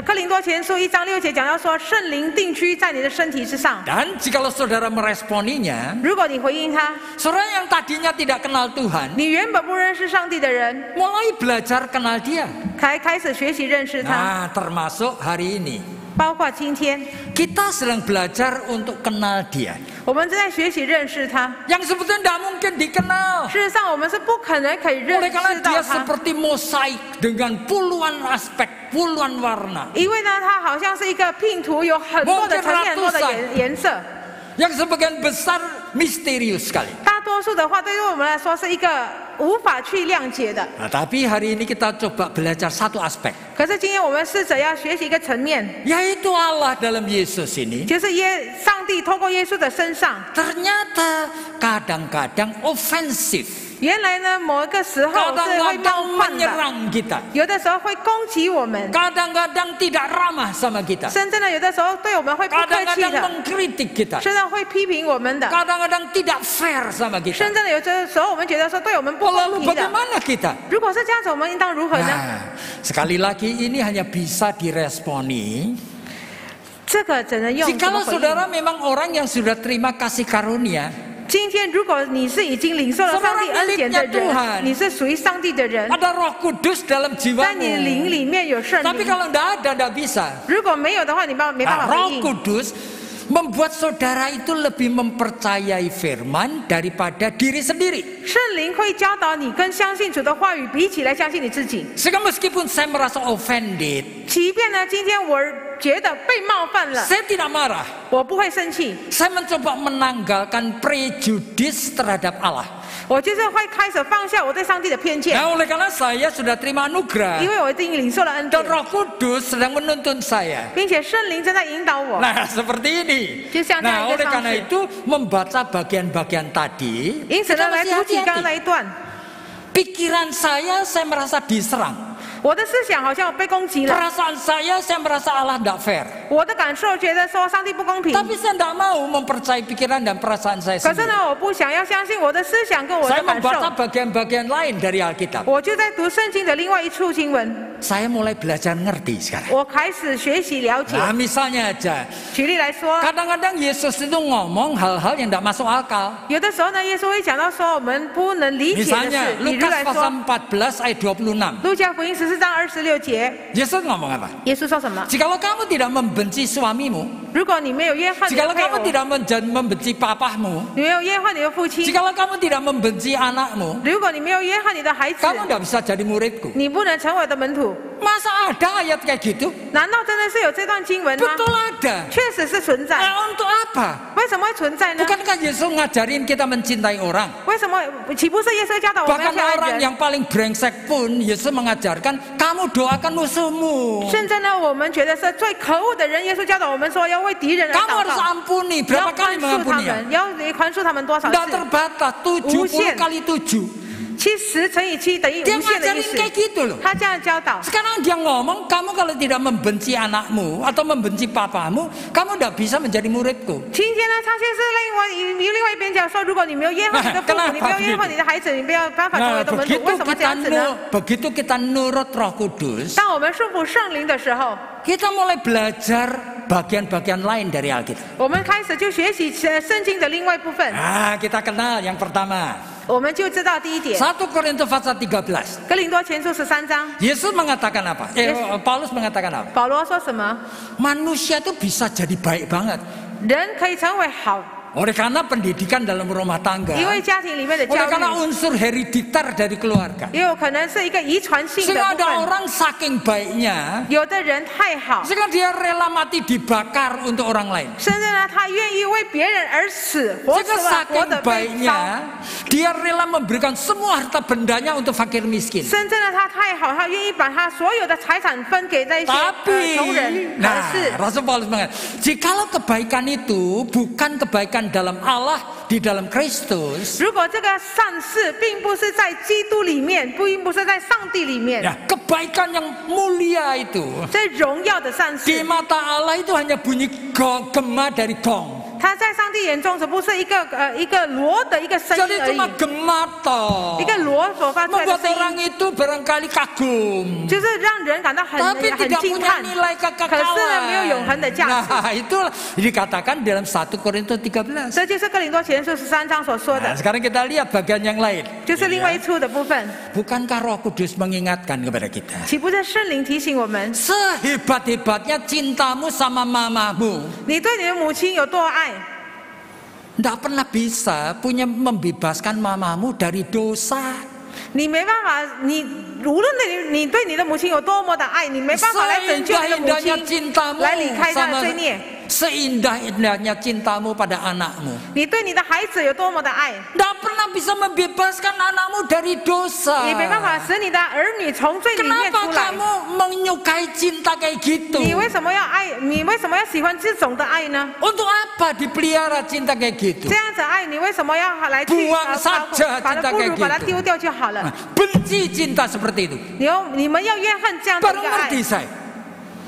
[SPEAKER 2] 哥林多前书1章6节讲到说，圣灵定居在你的身体之上。
[SPEAKER 1] Dan jikalau saudara meresponinya,
[SPEAKER 2] 如果你回应他，
[SPEAKER 1] saudara yang tadinya tidak kenal Tuhan,
[SPEAKER 2] 你原本不认识上帝的人，
[SPEAKER 1] mulai belajar kenal Dia.
[SPEAKER 2] 开始学习认识他。
[SPEAKER 1] Nah, termasuk hari ini.
[SPEAKER 2] 包括今天，
[SPEAKER 1] Kita sedang belajar untuk kenal Dia.
[SPEAKER 2] 我们正在学习认识他。
[SPEAKER 1] Yang sebetulnya tidak mungkin dikenal.
[SPEAKER 2] 事实上，我们是不可能可以认
[SPEAKER 1] Oleh karena
[SPEAKER 2] 识到
[SPEAKER 1] dia
[SPEAKER 2] 他，
[SPEAKER 1] seperti mosaik dengan puluhan aspek, puluhan warna.
[SPEAKER 2] 因为呢，它好像是一个拼图，有很多的层面、很多的颜色。
[SPEAKER 1] Yang sebagian besar misterius sekali.
[SPEAKER 2] 大多数的话，对于我们来说是一个无法去谅解的。
[SPEAKER 1] Nah, tapi hari ini kita coba belajar satu aspek.
[SPEAKER 2] 可是今天我们试着要学习一个层面，
[SPEAKER 1] Yaitu Allah dalam Yesus ini.
[SPEAKER 2] 就是上帝透过耶稣的身上，
[SPEAKER 1] Ternyata kadang-kadang ofensif.
[SPEAKER 2] 原来呢，某一个时候是会冒
[SPEAKER 1] Kadang-kadang
[SPEAKER 2] 犯的，
[SPEAKER 1] menyerang kita.
[SPEAKER 2] 有的时候会攻击我们，
[SPEAKER 1] Kadang-kadang tidak ramah sama kita.
[SPEAKER 2] 甚至呢，有的时候对我们会不客气
[SPEAKER 1] Kadang-kadang
[SPEAKER 2] 的，
[SPEAKER 1] mengkritik kita.
[SPEAKER 2] 甚至会批评我们的，
[SPEAKER 1] Kadang-kadang tidak fair sama kita.
[SPEAKER 2] 甚至呢，有的时候我们觉得说对我们不
[SPEAKER 1] Lalu
[SPEAKER 2] 公平的。
[SPEAKER 1] bagaimana kita?
[SPEAKER 2] 如果是这样子，我们应当如何呢？
[SPEAKER 1] Nah, sekali lagi ini hanya bisa diresponi
[SPEAKER 2] 这个只能用怎么
[SPEAKER 1] jikalau
[SPEAKER 2] 回应？
[SPEAKER 1] saudara memang orang yang sudah terima kasih karunia.
[SPEAKER 2] 今天如果你是已经领受了上帝恩典的
[SPEAKER 1] Saudara miliknya Tuhan
[SPEAKER 2] 人，你是属于上帝的人，
[SPEAKER 1] Ada Roh Kudus dalam
[SPEAKER 2] 在你的灵
[SPEAKER 1] jiwamu.
[SPEAKER 2] 里面有圣
[SPEAKER 1] Tapi
[SPEAKER 2] 灵。
[SPEAKER 1] kalau tidak ada, tidak bisa.
[SPEAKER 2] 如果没有的话，你没办
[SPEAKER 1] Nah,
[SPEAKER 2] 法回
[SPEAKER 1] Roh
[SPEAKER 2] 应。
[SPEAKER 1] Kudus membuat saudara itu lebih mempercayai firman daripada diri sendiri.
[SPEAKER 2] 圣灵会教导你跟相信主的话语比起来相信你自己。
[SPEAKER 1] Sehingga meskipun saya merasa offended,
[SPEAKER 2] 即便呢，今天我觉得被冒犯了，
[SPEAKER 1] saya tidak marah.
[SPEAKER 2] 我不会生气，
[SPEAKER 1] Saya mencoba menanggalkan prejudis terhadap Allah.
[SPEAKER 2] 我就是会开始放下我对上帝的偏见，
[SPEAKER 1] Nah, oleh karena saya sudah terima
[SPEAKER 2] 因
[SPEAKER 1] anugerah
[SPEAKER 2] 为我已经领受了恩典
[SPEAKER 1] dan，Roh Kudus sedang menuntun saya.
[SPEAKER 2] 并且圣灵正在引导我。
[SPEAKER 1] Nah, seperti ini.
[SPEAKER 2] 就像这样
[SPEAKER 1] Nah,
[SPEAKER 2] 一个
[SPEAKER 1] oleh
[SPEAKER 2] 方
[SPEAKER 1] karena
[SPEAKER 2] 式。
[SPEAKER 1] itu membaca bagian-bagian tadi,
[SPEAKER 2] 因此
[SPEAKER 1] kita
[SPEAKER 2] 呢，来
[SPEAKER 1] mesti
[SPEAKER 2] 读起刚刚那
[SPEAKER 1] hati-hati.
[SPEAKER 2] 一段，
[SPEAKER 1] Pikiran saya merasa diserang.
[SPEAKER 2] 我的思想好像被攻击了，
[SPEAKER 1] Perasaan saya merasa Allah tidak fair.
[SPEAKER 2] 我的感受觉得说上帝不公平。
[SPEAKER 1] Tapi saya tidak mau mempercayai pikiran dan perasaan saya
[SPEAKER 2] 可是
[SPEAKER 1] sendiri.
[SPEAKER 2] 呢，我不想要相信我的思想跟我
[SPEAKER 1] Saya
[SPEAKER 2] 的感
[SPEAKER 1] membaca
[SPEAKER 2] 受，
[SPEAKER 1] bagian-bagian lain dari Alkitab.
[SPEAKER 2] 我就在读圣经的另外一处经文，
[SPEAKER 1] Saya mulai belajar ngerti sekarang.
[SPEAKER 2] 我开始学习了解。
[SPEAKER 1] Nah, misalnya aja,
[SPEAKER 2] 举例来说，
[SPEAKER 1] kadang-kadang Yesus itu ngomong hal-hal yang tidak masuk akal.
[SPEAKER 2] 有的时候呢，耶稣会讲到说我们不能理解的
[SPEAKER 1] Misalnya
[SPEAKER 2] 事。比如
[SPEAKER 1] Lukas
[SPEAKER 2] 来
[SPEAKER 1] pasal
[SPEAKER 2] 说，
[SPEAKER 1] 14 ayat 26.
[SPEAKER 2] 路加福音14章26节，
[SPEAKER 1] Yesus ngomong apa?
[SPEAKER 2] 耶稣说什么？
[SPEAKER 1] Jikalau kamu tidak membenci suamimu,
[SPEAKER 2] 如果你没有怨恨你的
[SPEAKER 1] jikalau
[SPEAKER 2] 配
[SPEAKER 1] kamu
[SPEAKER 2] 偶，
[SPEAKER 1] tidak membenci papahmu,
[SPEAKER 2] 你没有怨恨你的父亲，
[SPEAKER 1] jikalau kamu tidak membenci anakmu,
[SPEAKER 2] 如果你没有怨恨你的孩子，
[SPEAKER 1] kamu tidak bisa jadi muridku.
[SPEAKER 2] 你不能成为我的门徒。
[SPEAKER 1] Masa ada ayat kayak gitu?
[SPEAKER 2] 难道真的是有这段经文吗？
[SPEAKER 1] Betul ada.
[SPEAKER 2] 确实是存在。
[SPEAKER 1] Nah, untuk apa?
[SPEAKER 2] 为什么会存在呢？
[SPEAKER 1] Bukankah Yesus ngajarin kita mencintai orang?
[SPEAKER 2] 为什么岂不是耶稣教导我们要
[SPEAKER 1] Bahkan
[SPEAKER 2] 去爱
[SPEAKER 1] orang
[SPEAKER 2] 人？
[SPEAKER 1] yang paling brengsek pun Yesus mengajarkan kamu doakan musuhmu.
[SPEAKER 2] 甚至呢，我们觉得是最可恶的人，耶稣教导我们说要为敌人而
[SPEAKER 1] Kamu
[SPEAKER 2] 祷
[SPEAKER 1] harus
[SPEAKER 2] 告，
[SPEAKER 1] ampuni.
[SPEAKER 2] 要
[SPEAKER 1] Berapa
[SPEAKER 2] 宽
[SPEAKER 1] kali
[SPEAKER 2] 恕他
[SPEAKER 1] mengampuni ya?
[SPEAKER 2] 们，要宽恕他们多少
[SPEAKER 1] Tidak
[SPEAKER 2] 次？
[SPEAKER 1] terbatas 70 kali 7.
[SPEAKER 2] 70乘以7等于
[SPEAKER 1] Dia
[SPEAKER 2] 无限的意
[SPEAKER 1] ngajarin
[SPEAKER 2] 思。
[SPEAKER 1] kayak gitu loh.
[SPEAKER 2] 他这样教导。
[SPEAKER 1] Sekarang dia ngomong, kamu kalau tidak membenci anakmu atau membenci papamu, kamu tidak bisa menjadi muridku.
[SPEAKER 2] 今天呢，他现在是另外一边讲说，如果你没有怨恨你的父母，
[SPEAKER 1] Kenapa
[SPEAKER 2] 你没有怨恨你的孩子，你没有办法成为
[SPEAKER 1] Nah,
[SPEAKER 2] 我的门徒。为什么这样子呢？
[SPEAKER 1] begitu kita nurut Roh Kudus,
[SPEAKER 2] 当我们顺服圣灵的时候，
[SPEAKER 1] kita mulai belajar bagian-bagian lain dari Alkitab.
[SPEAKER 2] 我们开始就学习圣经的另外一部分，
[SPEAKER 1] Nah, kita kenal yang pertama.
[SPEAKER 2] 我们就知道第一点，
[SPEAKER 1] 1 Korintus pasal 13.
[SPEAKER 2] 哥林多前书13章，
[SPEAKER 1] Yesus mengatakan apa? Paulus mengatakan apa?
[SPEAKER 2] 保罗说什么？
[SPEAKER 1] Manusia itu bisa jadi baik banget.
[SPEAKER 2] 人可以成为好，
[SPEAKER 1] Oleh karena pendidikan dalam rumah tangga.
[SPEAKER 2] 因为家庭里面的
[SPEAKER 1] Oleh
[SPEAKER 2] 教
[SPEAKER 1] karena
[SPEAKER 2] 育，
[SPEAKER 1] unsur herediter dari keluarga.
[SPEAKER 2] 也有可能是一个遗传性的
[SPEAKER 1] Sehingga
[SPEAKER 2] 部
[SPEAKER 1] ada
[SPEAKER 2] 分。
[SPEAKER 1] orang saking baiknya,
[SPEAKER 2] 有的人太好，
[SPEAKER 1] sehingga dia rela mati dibakar untuk orang lain.
[SPEAKER 2] 甚至呢，他愿意为别人而死，活
[SPEAKER 1] Sehingga
[SPEAKER 2] 死了，活
[SPEAKER 1] saking
[SPEAKER 2] 得被烧。
[SPEAKER 1] baiknya, dia rela memberikan semua harta bendanya untuk fakir miskin.
[SPEAKER 2] 甚至呢，他太好，他愿意把他所有的财产分给那些穷人。
[SPEAKER 1] Tapi,
[SPEAKER 2] 可
[SPEAKER 1] nah,
[SPEAKER 2] 是，
[SPEAKER 1] Rasul Paulus mengatakan, jikalau kebaikan itu bukan kebaikan dalam Allah, di dalam Kristus,
[SPEAKER 2] 如果这个善事并不是在基督里面，并不是在上帝里面，
[SPEAKER 1] ya, kebaikan yang mulia itu
[SPEAKER 2] 这荣耀的善
[SPEAKER 1] di
[SPEAKER 2] 事，
[SPEAKER 1] mata Allah itu hanya bunyi gema dari gong.
[SPEAKER 2] 它在上帝帝眼中只不是一个锣的一个声
[SPEAKER 1] Jadi
[SPEAKER 2] 音而
[SPEAKER 1] cuma
[SPEAKER 2] 已，
[SPEAKER 1] gemat toh.
[SPEAKER 2] 一个锣所发出来的
[SPEAKER 1] Membuat
[SPEAKER 2] 声
[SPEAKER 1] orang
[SPEAKER 2] 音，
[SPEAKER 1] itu barangkali kagum.
[SPEAKER 2] 就是让人感到很
[SPEAKER 1] Tapi
[SPEAKER 2] 很
[SPEAKER 1] tidak
[SPEAKER 2] 惊
[SPEAKER 1] punya
[SPEAKER 2] 叹，
[SPEAKER 1] nilai
[SPEAKER 2] 可是呢没有永恒的
[SPEAKER 1] kekekalan.
[SPEAKER 2] 价值。
[SPEAKER 1] Nah, itulah dikatakan dalam 1 Korintus 13.
[SPEAKER 2] 这就是哥林多前书13章所说
[SPEAKER 1] Nah,
[SPEAKER 2] 的，
[SPEAKER 1] sekarang kita lihat bagian yang lain.
[SPEAKER 2] 就是另外一处的部分。
[SPEAKER 1] Bukankah Roh Kudus mengingatkan kepada kita?
[SPEAKER 2] 岂不是圣灵提醒我们，
[SPEAKER 1] Sehebat-hebatnya cintamu sama mamamu,
[SPEAKER 2] 你对你的母亲有多爱，
[SPEAKER 1] tidak pernah bisa membebaskan mamamu dari dosa.
[SPEAKER 2] 你没办法，你无论你对你的母亲有多么的爱，你没办法来拯救你的母
[SPEAKER 1] Seindah-indahnya
[SPEAKER 2] 亲，
[SPEAKER 1] cintamu
[SPEAKER 2] 来离开她的
[SPEAKER 1] sama
[SPEAKER 2] 罪孽。
[SPEAKER 1] seindah-indahnya cintamu pada anakmu,
[SPEAKER 2] 你对你的孩子有多么的爱，
[SPEAKER 1] tidak pernah bisa membebaskan anakmu dari dosa.
[SPEAKER 2] 也没办法使你的儿女从罪里面
[SPEAKER 1] Kenapa
[SPEAKER 2] 出来。
[SPEAKER 1] kamu menyukai cinta kayak gitu?
[SPEAKER 2] 你为什么要爱？你为什么要喜欢这种的爱呢？
[SPEAKER 1] Untuk apa dipelihara cinta kayak gitu?
[SPEAKER 2] 这样子爱，你为什么要来去
[SPEAKER 1] Buang saja
[SPEAKER 2] 把它
[SPEAKER 1] cinta
[SPEAKER 2] 不
[SPEAKER 1] kayak
[SPEAKER 2] 如把它
[SPEAKER 1] gitu.
[SPEAKER 2] 丢掉就好了？
[SPEAKER 1] Nah, benci cinta seperti itu.
[SPEAKER 2] 你们要怨恨这样的
[SPEAKER 1] Baru
[SPEAKER 2] 一个爱
[SPEAKER 1] ngerti。saya.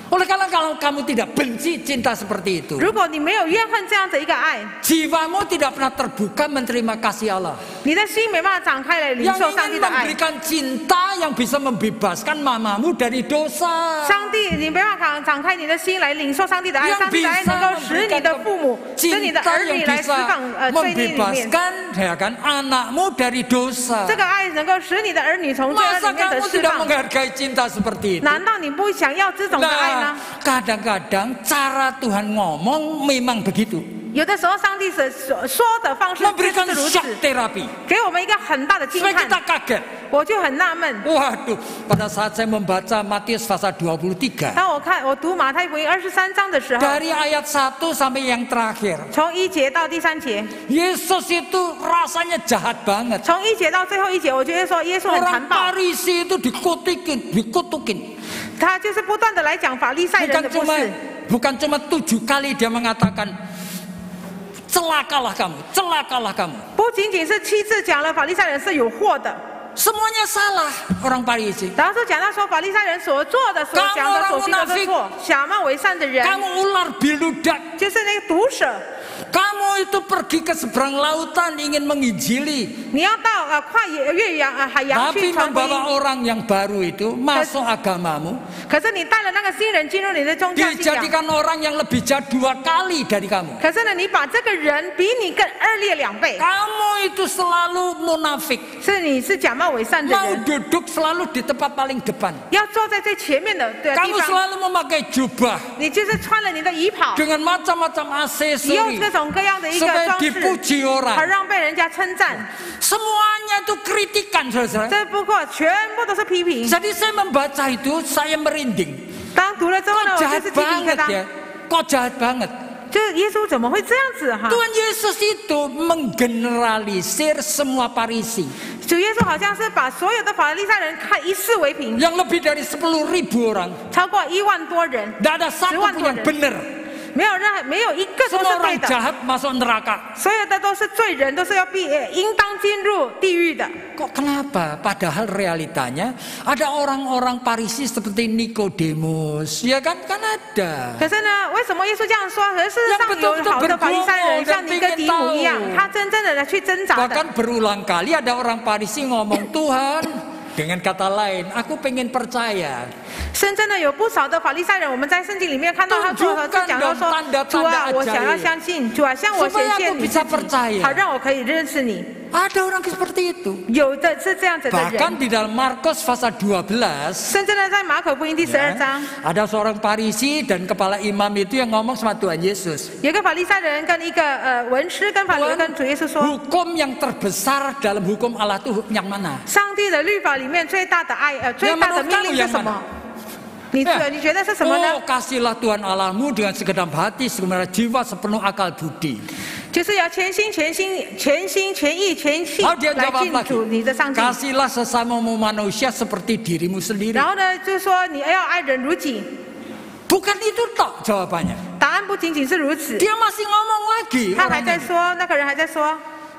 [SPEAKER 1] Oleh karena kalau kamu tidak benci cinta seperti itu,
[SPEAKER 2] 如果你没有怨恨这样的一个爱，
[SPEAKER 1] jiwamu tidak pernah terbuka menerima kasih Allah.
[SPEAKER 2] 你的心没办法展开来领
[SPEAKER 1] Yang
[SPEAKER 2] 受上帝
[SPEAKER 1] ingin
[SPEAKER 2] 的爱。
[SPEAKER 1] memberikan cinta yang bisa membebaskan mamamu dari dosa.
[SPEAKER 2] 上帝，你没办法展开你的心来领受上帝的爱，
[SPEAKER 1] Yang
[SPEAKER 2] 上帝的爱
[SPEAKER 1] bisa
[SPEAKER 2] 能够使你的父母、使你的
[SPEAKER 1] cinta
[SPEAKER 2] 儿
[SPEAKER 1] yang
[SPEAKER 2] 女来释
[SPEAKER 1] bisa
[SPEAKER 2] 放罪孽里面。
[SPEAKER 1] membebaskan ya kan anakmu dari dosa.
[SPEAKER 2] 这个爱能够使你的儿女从罪恶
[SPEAKER 1] Masa
[SPEAKER 2] 里面得
[SPEAKER 1] kamu
[SPEAKER 2] 释
[SPEAKER 1] tidak
[SPEAKER 2] 放。
[SPEAKER 1] menghargai cinta seperti itu?
[SPEAKER 2] 难道你不想要这种的爱
[SPEAKER 1] Nah,
[SPEAKER 2] 呢？
[SPEAKER 1] kadang-kadang cara Tuhan ngomong memang begitu.
[SPEAKER 2] 有的时候，上帝说的方式就
[SPEAKER 1] Memberikan
[SPEAKER 2] 是如
[SPEAKER 1] shock
[SPEAKER 2] 此，
[SPEAKER 1] terapi.
[SPEAKER 2] 给我们一个很大的惊
[SPEAKER 1] Supaya
[SPEAKER 2] 叹
[SPEAKER 1] kita。kaget.
[SPEAKER 2] 我就很纳闷，
[SPEAKER 1] Waduh, pada saat saya membaca Matius pasal 23,
[SPEAKER 2] 当我读马太福音23章的时候，
[SPEAKER 1] dari ayat 1 sampai yang terakhir,
[SPEAKER 2] 从1节到第3节，
[SPEAKER 1] Yesus itu rasanya jahat banget.
[SPEAKER 2] 从1节到最后1节，我觉得说耶稣很残
[SPEAKER 1] Orang
[SPEAKER 2] 暴，
[SPEAKER 1] Farisi itu dikutukin.
[SPEAKER 2] 他就是不断的来讲法利赛人的故事。
[SPEAKER 1] Bukan cuma 7 kali dia mengatakan, celakalah kamu, celakalah kamu.
[SPEAKER 2] 不仅仅是7次讲了法利赛人是有祸的，
[SPEAKER 1] Semuanya salah orang Farisi.
[SPEAKER 2] 然后就讲到说法利赛人所做的、所讲的、所行的都是错，假冒为善的人，
[SPEAKER 1] Kamu ular biludak.
[SPEAKER 2] 就是那个毒蛇。
[SPEAKER 1] Kamu itu pergi ke seberang lautan ingin menginjili.
[SPEAKER 2] 你要到跨越洋海洋
[SPEAKER 1] Tapi
[SPEAKER 2] 去传福
[SPEAKER 1] membawa
[SPEAKER 2] 音，
[SPEAKER 1] orang yang baru itu masuk agamamu.
[SPEAKER 2] 可是你带了那个新人进入你的宗教信仰，
[SPEAKER 1] Dijadikan orang yang lebih jahat 2 kali dari kamu.
[SPEAKER 2] 可是呢，你把这个人比你更恶劣2倍，
[SPEAKER 1] Kamu itu selalu munafik.
[SPEAKER 2] 你是假冒为善的
[SPEAKER 1] Mau
[SPEAKER 2] 人，
[SPEAKER 1] duduk selalu di tempat paling depan.
[SPEAKER 2] 要坐在最前面的地
[SPEAKER 1] Kamu
[SPEAKER 2] 方，
[SPEAKER 1] selalu memakai jubah
[SPEAKER 2] 你就是穿了你的衣袍，
[SPEAKER 1] dengan macam-macam
[SPEAKER 2] 你用
[SPEAKER 1] aksesori
[SPEAKER 2] 各种各样的一个
[SPEAKER 1] supaya
[SPEAKER 2] 装饰，
[SPEAKER 1] dipuji
[SPEAKER 2] 而
[SPEAKER 1] orang.
[SPEAKER 2] 让被人家称赞。
[SPEAKER 1] Semuanya itu kritikan, saudara.
[SPEAKER 2] 这不过全部都是批评。
[SPEAKER 1] Jadi saya membaca itu saya merinding.
[SPEAKER 2] 当读了之后呢，
[SPEAKER 1] Kok
[SPEAKER 2] 我就
[SPEAKER 1] jahat
[SPEAKER 2] 是鸡皮疙
[SPEAKER 1] banget
[SPEAKER 2] 瘩。
[SPEAKER 1] ya? Kok jahat banget?
[SPEAKER 2] 就是耶稣怎么会这样子哈？
[SPEAKER 1] Tuhan Yesus itu menggeneralisir semua Farisi
[SPEAKER 2] 主耶稣好像是把所有的法利赛人看一视为平，
[SPEAKER 1] yang lebih dari 10.000 orang.
[SPEAKER 2] 超过1万多人，
[SPEAKER 1] Tidak ada satu pun yang benar.
[SPEAKER 2] 没有一个都
[SPEAKER 1] Semua
[SPEAKER 2] 是对
[SPEAKER 1] orang
[SPEAKER 2] 的，
[SPEAKER 1] jahat masuk neraka.
[SPEAKER 2] 所有的都是罪人，都是应当进入地狱的。
[SPEAKER 1] Kok kenapa? Padahal realitanya ada orang-orang Farisi seperti Nikodemus, ya kan? Kan ada.
[SPEAKER 2] 可是呢，为什么耶稣这样说？可是事实上有好的法利赛人，像尼哥底母一样，他真正的去挣扎的。
[SPEAKER 1] Bahkan berulang kali ada orang Farisi ngomong, Tuhan, dengan kata lain, aku pengen percaya.
[SPEAKER 2] 深圳呢有不少的法利赛人，我们在圣经里面看到他说是讲到说，主啊，我想要相信，主啊，向我显现你自己，好让我可以认识你。
[SPEAKER 1] Ada orang seperti itu.
[SPEAKER 2] 有的是这样子的
[SPEAKER 1] Bahkan
[SPEAKER 2] 人。
[SPEAKER 1] di dalam Markus pasal 12,
[SPEAKER 2] 甚至呢，在马可福音第12章，
[SPEAKER 1] ada seorang Farisi dan kepala imam itu yang ngomong sama Tuhan Yesus.
[SPEAKER 2] 有一个法利赛人跟一个文士跟主耶稣说，
[SPEAKER 1] Hukum yang terbesar dalam hukum Allah itu yang mana?
[SPEAKER 2] 上帝的律法里面最大的最大的命令是什么？你觉得是什么呢？
[SPEAKER 1] Oh, kasihlah Tuhan Allahmu dengan segenap hati, segenap jiwa, sepenuh akal budi.
[SPEAKER 2] 就是要全心全意全性
[SPEAKER 1] dia
[SPEAKER 2] 来
[SPEAKER 1] jawab
[SPEAKER 2] 进
[SPEAKER 1] lagi.
[SPEAKER 2] 主你的上帝。
[SPEAKER 1] Kasihlah sesamamu manusia seperti dirimu sendiri.
[SPEAKER 2] 然后呢，就是说你要爱人如己。
[SPEAKER 1] Bukan itu tok jawabannya.
[SPEAKER 2] 答案不仅仅是如此，
[SPEAKER 1] Dia masih ngomong lagi.
[SPEAKER 2] 他还
[SPEAKER 1] orang
[SPEAKER 2] 在
[SPEAKER 1] ini.
[SPEAKER 2] 说，那个人还在说，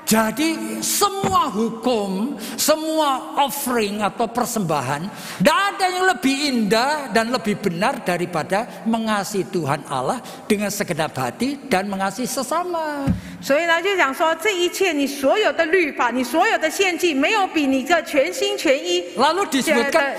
[SPEAKER 1] Jadi semua hukum, semua offering atau persembahan, tidak ada yang lebih indah dan lebih benar daripada mengasihi Tuhan Allah dengan segenap hati dan mengasihi sesama.
[SPEAKER 2] 所以呢，就讲说这一切，你所有的律法，你所有的献祭，没有比你这全心全意
[SPEAKER 1] Lalu disebutkan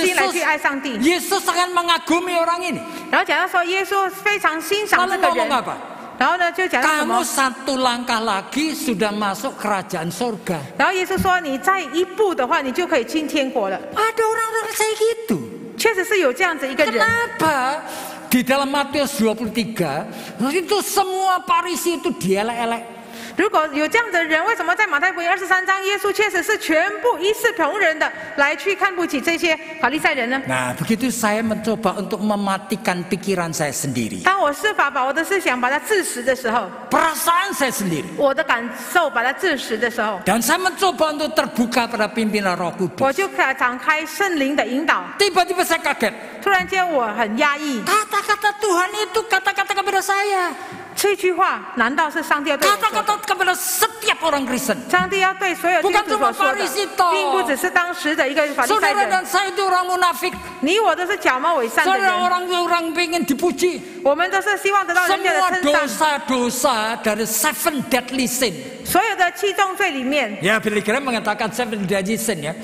[SPEAKER 2] 心来去爱上帝。
[SPEAKER 1] Yesus sangat mengagumi orang ini.
[SPEAKER 2] 然后讲到说，耶稣非常欣赏
[SPEAKER 1] Lalu
[SPEAKER 2] 这个
[SPEAKER 1] ngomong
[SPEAKER 2] 人。
[SPEAKER 1] apa?
[SPEAKER 2] 然后呢，就讲到什
[SPEAKER 1] Kamu
[SPEAKER 2] 么？
[SPEAKER 1] satu langkah lagi sudah masuk kerajaan surga.
[SPEAKER 2] 然后耶稣说，你再一步的话，你就可以进天国了。
[SPEAKER 1] Ada orang-orang kayak gitu.
[SPEAKER 2] 确实是有这样子一个人。
[SPEAKER 1] Kenapa? Di dalam Matius 23 itu semua Farisi itu dielek-elek.
[SPEAKER 2] 如果有这样的人，为什么在马太福音23章，耶稣确实是全部一视同仁的来去看不起这些法利赛人呢？
[SPEAKER 1] Nah, begitu saya mencoba untuk mematikan pikiran saya sendiri.
[SPEAKER 2] 当我设法把我的思想把它致死的时候，
[SPEAKER 1] Perasaan saya sendiri.
[SPEAKER 2] 我的感受把它致死的时候，
[SPEAKER 1] Dan saya mencoba untuk terbuka pada pimpinan Roh
[SPEAKER 2] 我
[SPEAKER 1] Kudus.
[SPEAKER 2] 就展开圣灵的引导。
[SPEAKER 1] Tiba-tiba saya kaget.
[SPEAKER 2] 突然间我很压抑，
[SPEAKER 1] Kata-kata Tuhan itu kata-kata kepada saya.
[SPEAKER 2] 这句话难道是上帝要对我说的？
[SPEAKER 1] Kata-kata kepada setiap orang Kristen.
[SPEAKER 2] 上帝要对所有基督徒所说的，并不只是当时的一个法利赛
[SPEAKER 1] Saudara
[SPEAKER 2] 人。
[SPEAKER 1] dan saya itu orang munafik.
[SPEAKER 2] 你我都是假冒伪善的
[SPEAKER 1] Saudara
[SPEAKER 2] 人，
[SPEAKER 1] orang pengen dipuji.
[SPEAKER 2] 我们都是希望得到人家
[SPEAKER 1] Semua
[SPEAKER 2] 的称赞。
[SPEAKER 1] dosa-dosa dari 7 deadly sin.
[SPEAKER 2] 所有的七宗罪里面，
[SPEAKER 1] Ya, Billy Graham mengatakan 7 deadly sin ya.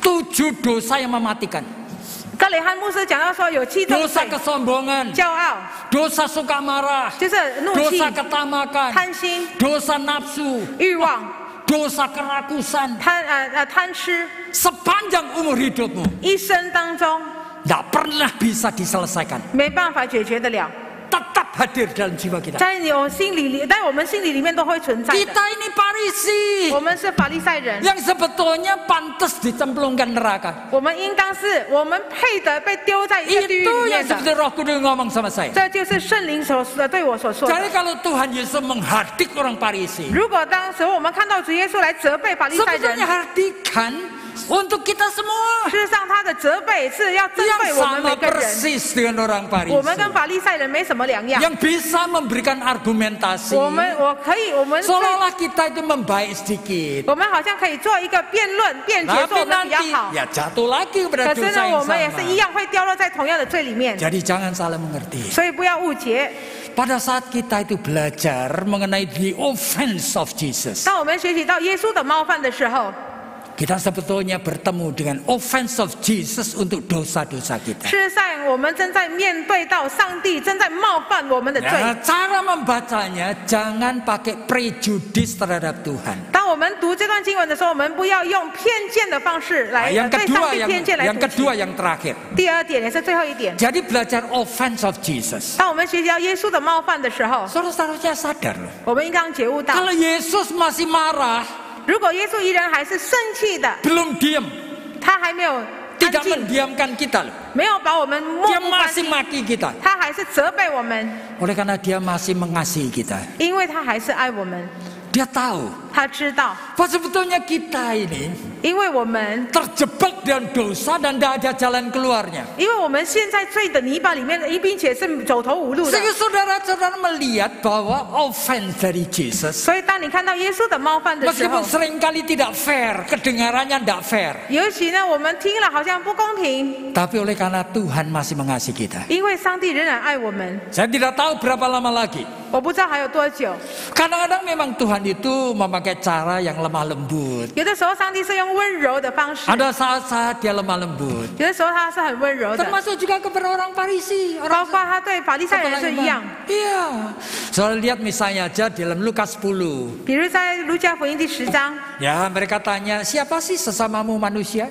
[SPEAKER 1] 7 dosa yang mematikan.
[SPEAKER 2] 格雷汉牧师讲到说有七宗
[SPEAKER 1] Dosa
[SPEAKER 2] 罪：
[SPEAKER 1] kesombongan,
[SPEAKER 2] 骄傲，
[SPEAKER 1] dosa suka marah,
[SPEAKER 2] 就是怒气
[SPEAKER 1] dosa、ketamakan,
[SPEAKER 2] 贪心、
[SPEAKER 1] dosa nafsu,
[SPEAKER 2] 欲望、
[SPEAKER 1] dosa kerakusan.
[SPEAKER 2] 贪吃，
[SPEAKER 1] Sepanjang umur hidupmu
[SPEAKER 2] 一生当中
[SPEAKER 1] tidak pernah bisa diselesaikan.
[SPEAKER 2] 没办法解决得了，
[SPEAKER 1] Tetap hadir dalam jiwa kita.
[SPEAKER 2] 在我心里，在我们心里里面都会存在的。
[SPEAKER 1] Kita ini Farisi
[SPEAKER 2] 我们是法利赛人，
[SPEAKER 1] yang sebetulnya pantas dicemplungkan neraka.
[SPEAKER 2] 我们应当是我们配得被丢在一个地狱
[SPEAKER 1] Itu
[SPEAKER 2] 里
[SPEAKER 1] yang
[SPEAKER 2] 面的。
[SPEAKER 1] seperti Roh Kudus ngomong sama saya.
[SPEAKER 2] 这就是圣灵所对我所说的。
[SPEAKER 1] Jadi kalau Tuhan Yesus menghardik orang Farisi,
[SPEAKER 2] 如果当时我们看到主耶稣来责备法利赛人，
[SPEAKER 1] sebetulnya hardikan untuk kita semua
[SPEAKER 2] 事实上他的责备是要针
[SPEAKER 1] yang
[SPEAKER 2] 对我们
[SPEAKER 1] sama
[SPEAKER 2] 每个人。
[SPEAKER 1] persis dengan orang
[SPEAKER 2] 我们
[SPEAKER 1] Farisi,
[SPEAKER 2] 跟法利赛人没什么两样。
[SPEAKER 1] yang bisa memberikan argumentasi
[SPEAKER 2] 我们
[SPEAKER 1] seolah-olah kita itu membaik sedikit.
[SPEAKER 2] 我们好像可以做一个辩论、辩解，说
[SPEAKER 1] Tapi
[SPEAKER 2] 我们比较
[SPEAKER 1] nanti
[SPEAKER 2] 好。
[SPEAKER 1] ya jatuh lagi
[SPEAKER 2] 可
[SPEAKER 1] kepada
[SPEAKER 2] 是
[SPEAKER 1] dosa
[SPEAKER 2] 呢，
[SPEAKER 1] yang
[SPEAKER 2] 我们也是一
[SPEAKER 1] sama.
[SPEAKER 2] 样会掉落在同样的罪里面。
[SPEAKER 1] Jadi jangan salah mengerti.
[SPEAKER 2] 所以不要误解。
[SPEAKER 1] Pada saat kita itu belajar mengenai the offense of Jesus,
[SPEAKER 2] 当我们学习到耶稣的冒犯的时候，
[SPEAKER 1] kita sebetulnya bertemu dengan offense of Jesus untuk dosa-dosa kita.
[SPEAKER 2] 事实上我们正在面对到上帝正在冒犯我们的罪。
[SPEAKER 1] Nah, cara membacanya jangan pakai prejudis terhadap Tuhan.
[SPEAKER 2] 当我们读这段经文的时候，我们不要用偏见的方式来
[SPEAKER 1] Yang
[SPEAKER 2] 对上
[SPEAKER 1] kedua,
[SPEAKER 2] 帝偏见来
[SPEAKER 1] yang
[SPEAKER 2] 读
[SPEAKER 1] kedua
[SPEAKER 2] 经。
[SPEAKER 1] yang terakhir.
[SPEAKER 2] 第二点也是最后一点，
[SPEAKER 1] Jadi belajar offense of Jesus.
[SPEAKER 2] 当我们学习到耶稣的冒犯的时候，
[SPEAKER 1] Saudara-saudara sadar loh.
[SPEAKER 2] 我们应当觉悟到，
[SPEAKER 1] Kalau Yesus masih marah,
[SPEAKER 2] 如果耶稣依然还是生气的，
[SPEAKER 1] belum diam,
[SPEAKER 2] 他还没有安
[SPEAKER 1] tidak
[SPEAKER 2] 静，
[SPEAKER 1] mendiamkan kita loh.
[SPEAKER 2] 没有把我们漠
[SPEAKER 1] Dia
[SPEAKER 2] 不关
[SPEAKER 1] masih
[SPEAKER 2] 心，
[SPEAKER 1] maki kita.
[SPEAKER 2] 他还是责备我们，
[SPEAKER 1] Oleh karena dia masih mengasihi kita.
[SPEAKER 2] 因为他还是爱我们，
[SPEAKER 1] Dia tahu
[SPEAKER 2] 他知道，
[SPEAKER 1] bahwa sebetulnya kita ini
[SPEAKER 2] 因为我们，
[SPEAKER 1] terjebak dalam dosa dan tidak ada jalan keluarnya.
[SPEAKER 2] 因为我们现在罪的泥巴里面，并且是走投无路的。
[SPEAKER 1] Sehingga saudara-saudara melihat bahwa offense dari Jesus,
[SPEAKER 2] 所以，当你看到耶稣的冒犯的时候
[SPEAKER 1] meskipun，seringkali tidak fair, kedengarannya tidak fair,
[SPEAKER 2] 尤其呢，我们听了好像不公平，
[SPEAKER 1] tapi oleh karena Tuhan masih mengasihi kita.
[SPEAKER 2] 因为上帝仍然爱我们。
[SPEAKER 1] Saya tidak tahu berapa lama lagi.
[SPEAKER 2] 我不知道还有多久，
[SPEAKER 1] Kadang-kadang memang Tuhan itu memakai cara yang lemah lembut.
[SPEAKER 2] 有的时候上帝是用温柔的方式，
[SPEAKER 1] Ada saat-saat dia lemah lembut.
[SPEAKER 2] 有的时候他是很温柔的，
[SPEAKER 1] Termasuk juga kepada orang Farisi,
[SPEAKER 2] 包括他对法利赛人是一样。
[SPEAKER 1] Iya. Soal lihat misalnya aja dalam Lukas 10.
[SPEAKER 2] 比如在路加福音第10章，
[SPEAKER 1] Ya, mereka tanya, siapa sih sesamamu manusia?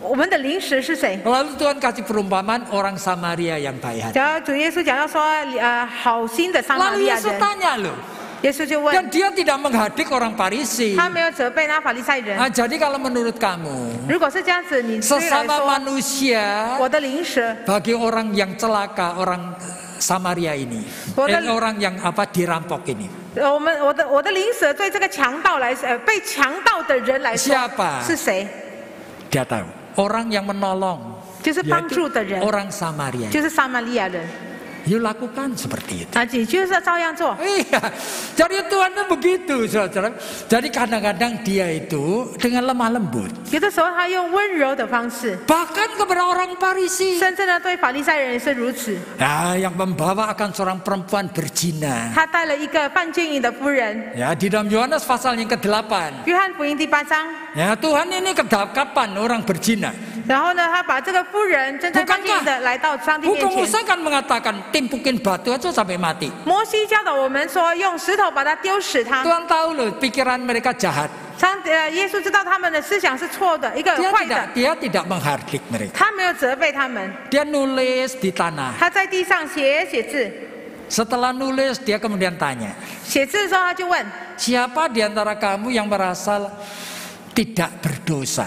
[SPEAKER 2] 我们的灵食是谁？
[SPEAKER 1] Lalu Tuhan kasih perumpamaan orang Samaria yang baik hati.
[SPEAKER 2] 然后主耶稣讲到说，好心的撒玛
[SPEAKER 1] Lalu
[SPEAKER 2] 利亚
[SPEAKER 1] Yesus
[SPEAKER 2] 人，
[SPEAKER 1] tanya loh.
[SPEAKER 2] 耶稣就
[SPEAKER 1] Dan
[SPEAKER 2] 问，
[SPEAKER 1] dia tidak menghadik orang Farisi.
[SPEAKER 2] 他没有责备那法利赛人。
[SPEAKER 1] Nah, jadi kalau menurut kamu,
[SPEAKER 2] 如果是这样子，你对来
[SPEAKER 1] sesama
[SPEAKER 2] 说，
[SPEAKER 1] manusia
[SPEAKER 2] 我的灵食，
[SPEAKER 1] bagi orang yang celaka, orang Samaria ini, orang yang dirampok ini.
[SPEAKER 2] 我的灵蛇对这个强盗来说，被强盗的人来说
[SPEAKER 1] Siapa?
[SPEAKER 2] 是谁？
[SPEAKER 1] Dia tahu. Orang yang menolong,
[SPEAKER 2] 就是帮助的人，
[SPEAKER 1] orang Samaria.
[SPEAKER 2] 就是撒玛利亚人。
[SPEAKER 1] You lakukan seperti itu.
[SPEAKER 2] 你就是要照样做。
[SPEAKER 1] Iya, jadi Tuhan itu begitu, saudara. Jadi kadang-kadang dia itu dengan lemah lembut.
[SPEAKER 2] 有的时候他用温柔的方式，
[SPEAKER 1] Bahkan kepada orang Farisi.
[SPEAKER 2] 甚至呢对法利赛人也是如此。
[SPEAKER 1] Ya, yang membawa akan seorang perempuan berzina.
[SPEAKER 2] 他带了一个犯奸淫的夫人，
[SPEAKER 1] Ya, di dalam Yohanes pasal yang ke-8.
[SPEAKER 2] 约翰福音第8章。
[SPEAKER 1] Ya, Tuhan ini kapan orang berzina?
[SPEAKER 2] 然后呢，他把这个夫人正在犯奸淫的来到上帝面
[SPEAKER 1] Hukum
[SPEAKER 2] 前。
[SPEAKER 1] Musa kan mengatakan timpukin batu aja sampai mati.
[SPEAKER 2] 摩西教导我们说，用石头把他丢死他。
[SPEAKER 1] Tuhan tahu loh pikiran mereka jahat.
[SPEAKER 2] 耶稣知道他们的思想是错的，一个坏的。
[SPEAKER 1] Dia tidak menghardik mereka.
[SPEAKER 2] 他没有责备他们，
[SPEAKER 1] Dia nulis di tanah.
[SPEAKER 2] 他在地上写字。
[SPEAKER 1] Setelah nulis dia kemudian tanya,
[SPEAKER 2] 写字的时候他就问：
[SPEAKER 1] siapa di antara kamu yang merasa tidak berdosa?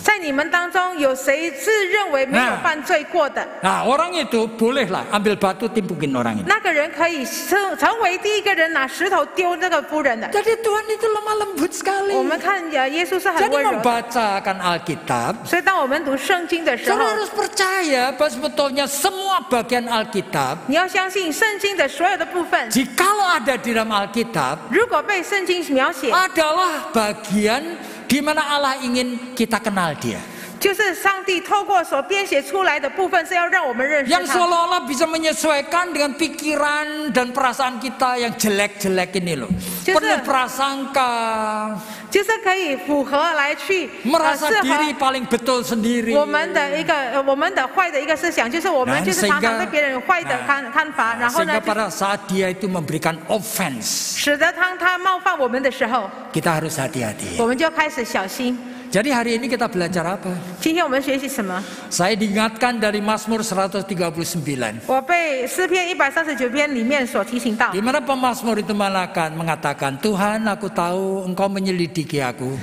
[SPEAKER 2] 在你们当中有谁自认为没有犯罪过的？
[SPEAKER 1] Nah, orang itu bolehlah ambil batu timpukin orang ini.
[SPEAKER 2] 那个人可以成为第一个人拿石头丢这个夫人的。
[SPEAKER 1] Jadi Tuhan itu lemah lembut sekali.
[SPEAKER 2] 我们看耶稣是很
[SPEAKER 1] Jadi
[SPEAKER 2] 温柔的，
[SPEAKER 1] membaca akan Alkitab,
[SPEAKER 2] 所以当我们读圣经的时候，
[SPEAKER 1] saudara harus percaya bahwa sebetulnya semua bagian Alkitab,
[SPEAKER 2] 你要相信圣经的所有的部分，
[SPEAKER 1] jikalau ada di dalam Alkitab,
[SPEAKER 2] 如果被圣经描写，
[SPEAKER 1] adalah bagian di mana Allah ingin kita kenal Dia.
[SPEAKER 2] 就是上帝透过所编写出来的部分，是要让我们认识
[SPEAKER 1] Yang
[SPEAKER 2] 他，
[SPEAKER 1] seolah-olah bisa menyesuaikan dengan pikiran dan perasaan kita yang jelek-jelek ini loh.
[SPEAKER 2] Just-
[SPEAKER 1] Penuh prasangka,
[SPEAKER 2] 就是可以符合来去
[SPEAKER 1] merasa
[SPEAKER 2] 适
[SPEAKER 1] diri
[SPEAKER 2] 合
[SPEAKER 1] paling betul sendiri.
[SPEAKER 2] 我们的一个我们的坏的一个思想，就是我们就是常常对别人有坏的看法，然后呢
[SPEAKER 1] Sehingga，pada saat dia itu memberikan offense,
[SPEAKER 2] 使得当他冒犯我们的时候，
[SPEAKER 1] kita harus hati-hati.
[SPEAKER 2] 我们就开始小心。
[SPEAKER 1] Jadi hari ini kita belajar apa?
[SPEAKER 2] 今天我们学习什么？
[SPEAKER 1] Saya diingatkan dari Mazmur 139.
[SPEAKER 2] 我被诗篇139篇里面所提醒到
[SPEAKER 1] Di，mana pemazmur itu mengatakan, Tuhan aku tahu engkau menyelidiki aku.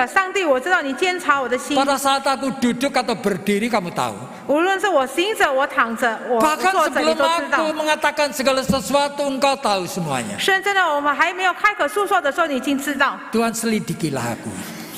[SPEAKER 2] 上帝，我知道你监察我的心，
[SPEAKER 1] Pada saat aku duduk atau berdiri kamu tahu.
[SPEAKER 2] 无论是我行着，我躺着，我
[SPEAKER 1] Bahkan
[SPEAKER 2] 坐着，你
[SPEAKER 1] sebelum
[SPEAKER 2] 都知道
[SPEAKER 1] aku。mengatakan segala sesuatu engkau tahu semuanya.
[SPEAKER 2] 甚至呢，我们还没有开口诉说的时候，你已经知道。
[SPEAKER 1] Tuhan selidikilah aku.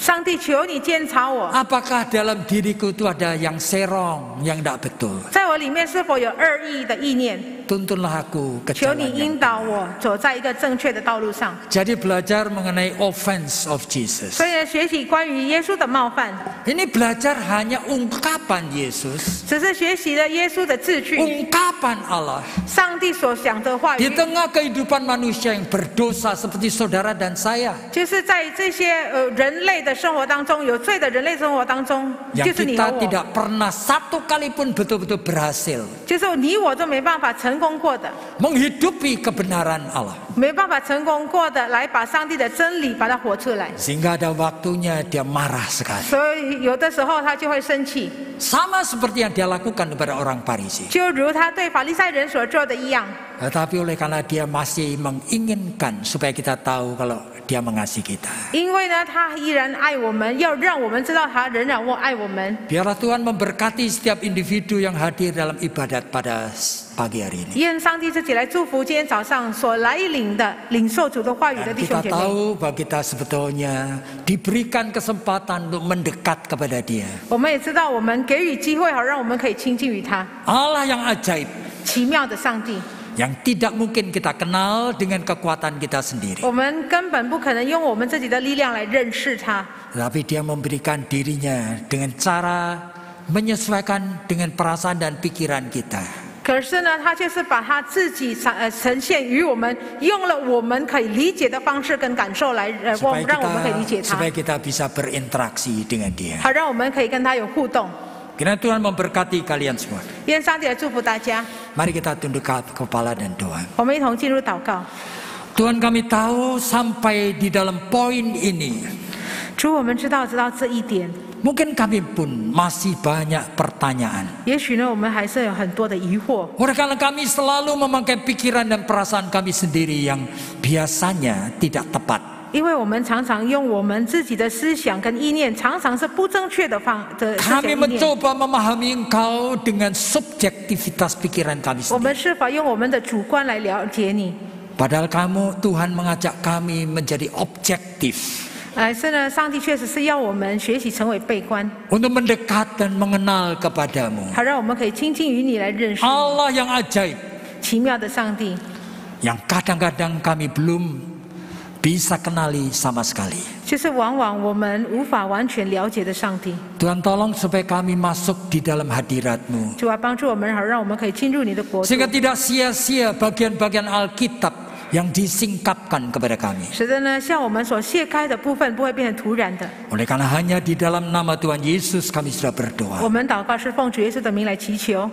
[SPEAKER 2] 上帝，求你监察我，
[SPEAKER 1] Apakah dalam diriku itu ada yang serong, yang tidak betul?
[SPEAKER 2] 在我里面是否有恶意的意念？
[SPEAKER 1] Tuntunlah aku ke
[SPEAKER 2] 求
[SPEAKER 1] jalan
[SPEAKER 2] 你
[SPEAKER 1] yang
[SPEAKER 2] 引导我走在一个正确的道路上。
[SPEAKER 1] Jadi belajar mengenai offense of Jesus.
[SPEAKER 2] 所以呢，学习关于耶稣的冒犯，
[SPEAKER 1] Ini belajar hanya ungkapan Yesus,
[SPEAKER 2] 只是学习了耶稣的字句，
[SPEAKER 1] ungkapan Allah
[SPEAKER 2] 上帝所想的话
[SPEAKER 1] di
[SPEAKER 2] 语，
[SPEAKER 1] tengah kehidupan manusia yang berdosa seperti saudara dan saya,
[SPEAKER 2] 就是在这些人类的生活当中，有罪的人类生活当中，
[SPEAKER 1] yang
[SPEAKER 2] 就是你和
[SPEAKER 1] kita
[SPEAKER 2] 我，
[SPEAKER 1] tidak pernah satu kali pun betul-betul berhasil
[SPEAKER 2] 就是你我都没办法成功过的，
[SPEAKER 1] menghidupi kebenaran Allah.
[SPEAKER 2] 没办法成功过的，来把上帝的真理把它活出来。
[SPEAKER 1] Sehingga ada waktunya dia marah sekali.
[SPEAKER 2] 所以有的时候他就会生气，
[SPEAKER 1] Sama seperti yang dia lakukan kepada orang Farisi.
[SPEAKER 2] 就如他对法利赛人所做的一样。
[SPEAKER 1] Tetapi oleh karena dia masih menginginkan supaya kita tahu kalau dia mengasihi kita.
[SPEAKER 2] 因为呢，他依然爱我们，要让我们知道他仍然爱我们。
[SPEAKER 1] Biarlah Tuhan memberkati setiap individu yang hadir dalam ibadat pada pagi hari ini.
[SPEAKER 2] 愿上帝自己来祝福今天早上所来领的领受主的话语的
[SPEAKER 1] Dan
[SPEAKER 2] 弟兄
[SPEAKER 1] kita
[SPEAKER 2] 姐妹。
[SPEAKER 1] tahu bahwa kita sebetulnya diberikan kesempatan untuk mendekat kepada Dia.
[SPEAKER 2] 我们也知道，我们给予机会，好让我们可以亲近于他。
[SPEAKER 1] Allah yang ajaib,
[SPEAKER 2] 奇妙的上帝，
[SPEAKER 1] yang tidak mungkin kita kenal dengan kekuatan kita sendiri.
[SPEAKER 2] 我们根本不可能用我们自己的力量来认识他，
[SPEAKER 1] Tetapi Dia memberikan dirinya dengan cara menyesuaikan dengan perasaan dan pikiran kita.
[SPEAKER 2] 可是呢，他就是把他自己呈现于我们，用了我们可以理解的方式跟感受来，让我们可以理解他，
[SPEAKER 1] supaya kita bisa berinteraksi dengan Dia.
[SPEAKER 2] 好让我们可以跟他有互动。
[SPEAKER 1] Kiranya Tuhan memberkati kalian semua.
[SPEAKER 2] 愿上帝来祝福大家。
[SPEAKER 1] Mari kita tundukkan kepala dan doa.
[SPEAKER 2] 我们一同进入祷告。
[SPEAKER 1] Tuhan, kami tahu sampai di dalam poin ini,
[SPEAKER 2] 主，我们知道这一点，
[SPEAKER 1] mungkin kami pun masih banyak pertanyaan.
[SPEAKER 2] 也许呢，我们还是有很多的疑惑。
[SPEAKER 1] Oleh karena kami selalu memakai pikiran dan perasaan kami sendiri yang biasanya tidak tepat.
[SPEAKER 2] 因为我们常常用我们自己的思想跟意念，常常是不正确的思想
[SPEAKER 1] Kami
[SPEAKER 2] 意念。
[SPEAKER 1] mencoba memahami Engkau dengan subjektivitas pikiran kami
[SPEAKER 2] 我们
[SPEAKER 1] sendiri.
[SPEAKER 2] 是否用我们的主观来了解你？
[SPEAKER 1] Padahal Tuhan mengajak kami menjadi objektif.
[SPEAKER 2] 是呢，上帝确实是要我们学习成为被观，
[SPEAKER 1] Untuk mendekat dan mengenal kepadamu.
[SPEAKER 2] 好让我们可以亲近于你来认识你。
[SPEAKER 1] Allah yang ajaib.
[SPEAKER 2] 奇妙的上帝，
[SPEAKER 1] yang kadang-kadang kami belum bisa kenali sama sekali.
[SPEAKER 2] 就是往往我们无法完全了解的上帝。
[SPEAKER 1] Tuhan tolong supaya kami masuk di dalam hadirat-Mu,
[SPEAKER 2] 主啊，帮助我们，好让我们可以进入你的国度，
[SPEAKER 1] sehingga tidak sia-sia bagian-bagian Alkitab yang disingkapkan kepada kami.
[SPEAKER 2] 使得呢，像我们所卸开的部分不会变成突然的。
[SPEAKER 1] Oleh karena hanya di dalam nama Tuhan Yesus kami sudah berdoa.
[SPEAKER 2] 我们祷告是奉主耶稣的名来祈求。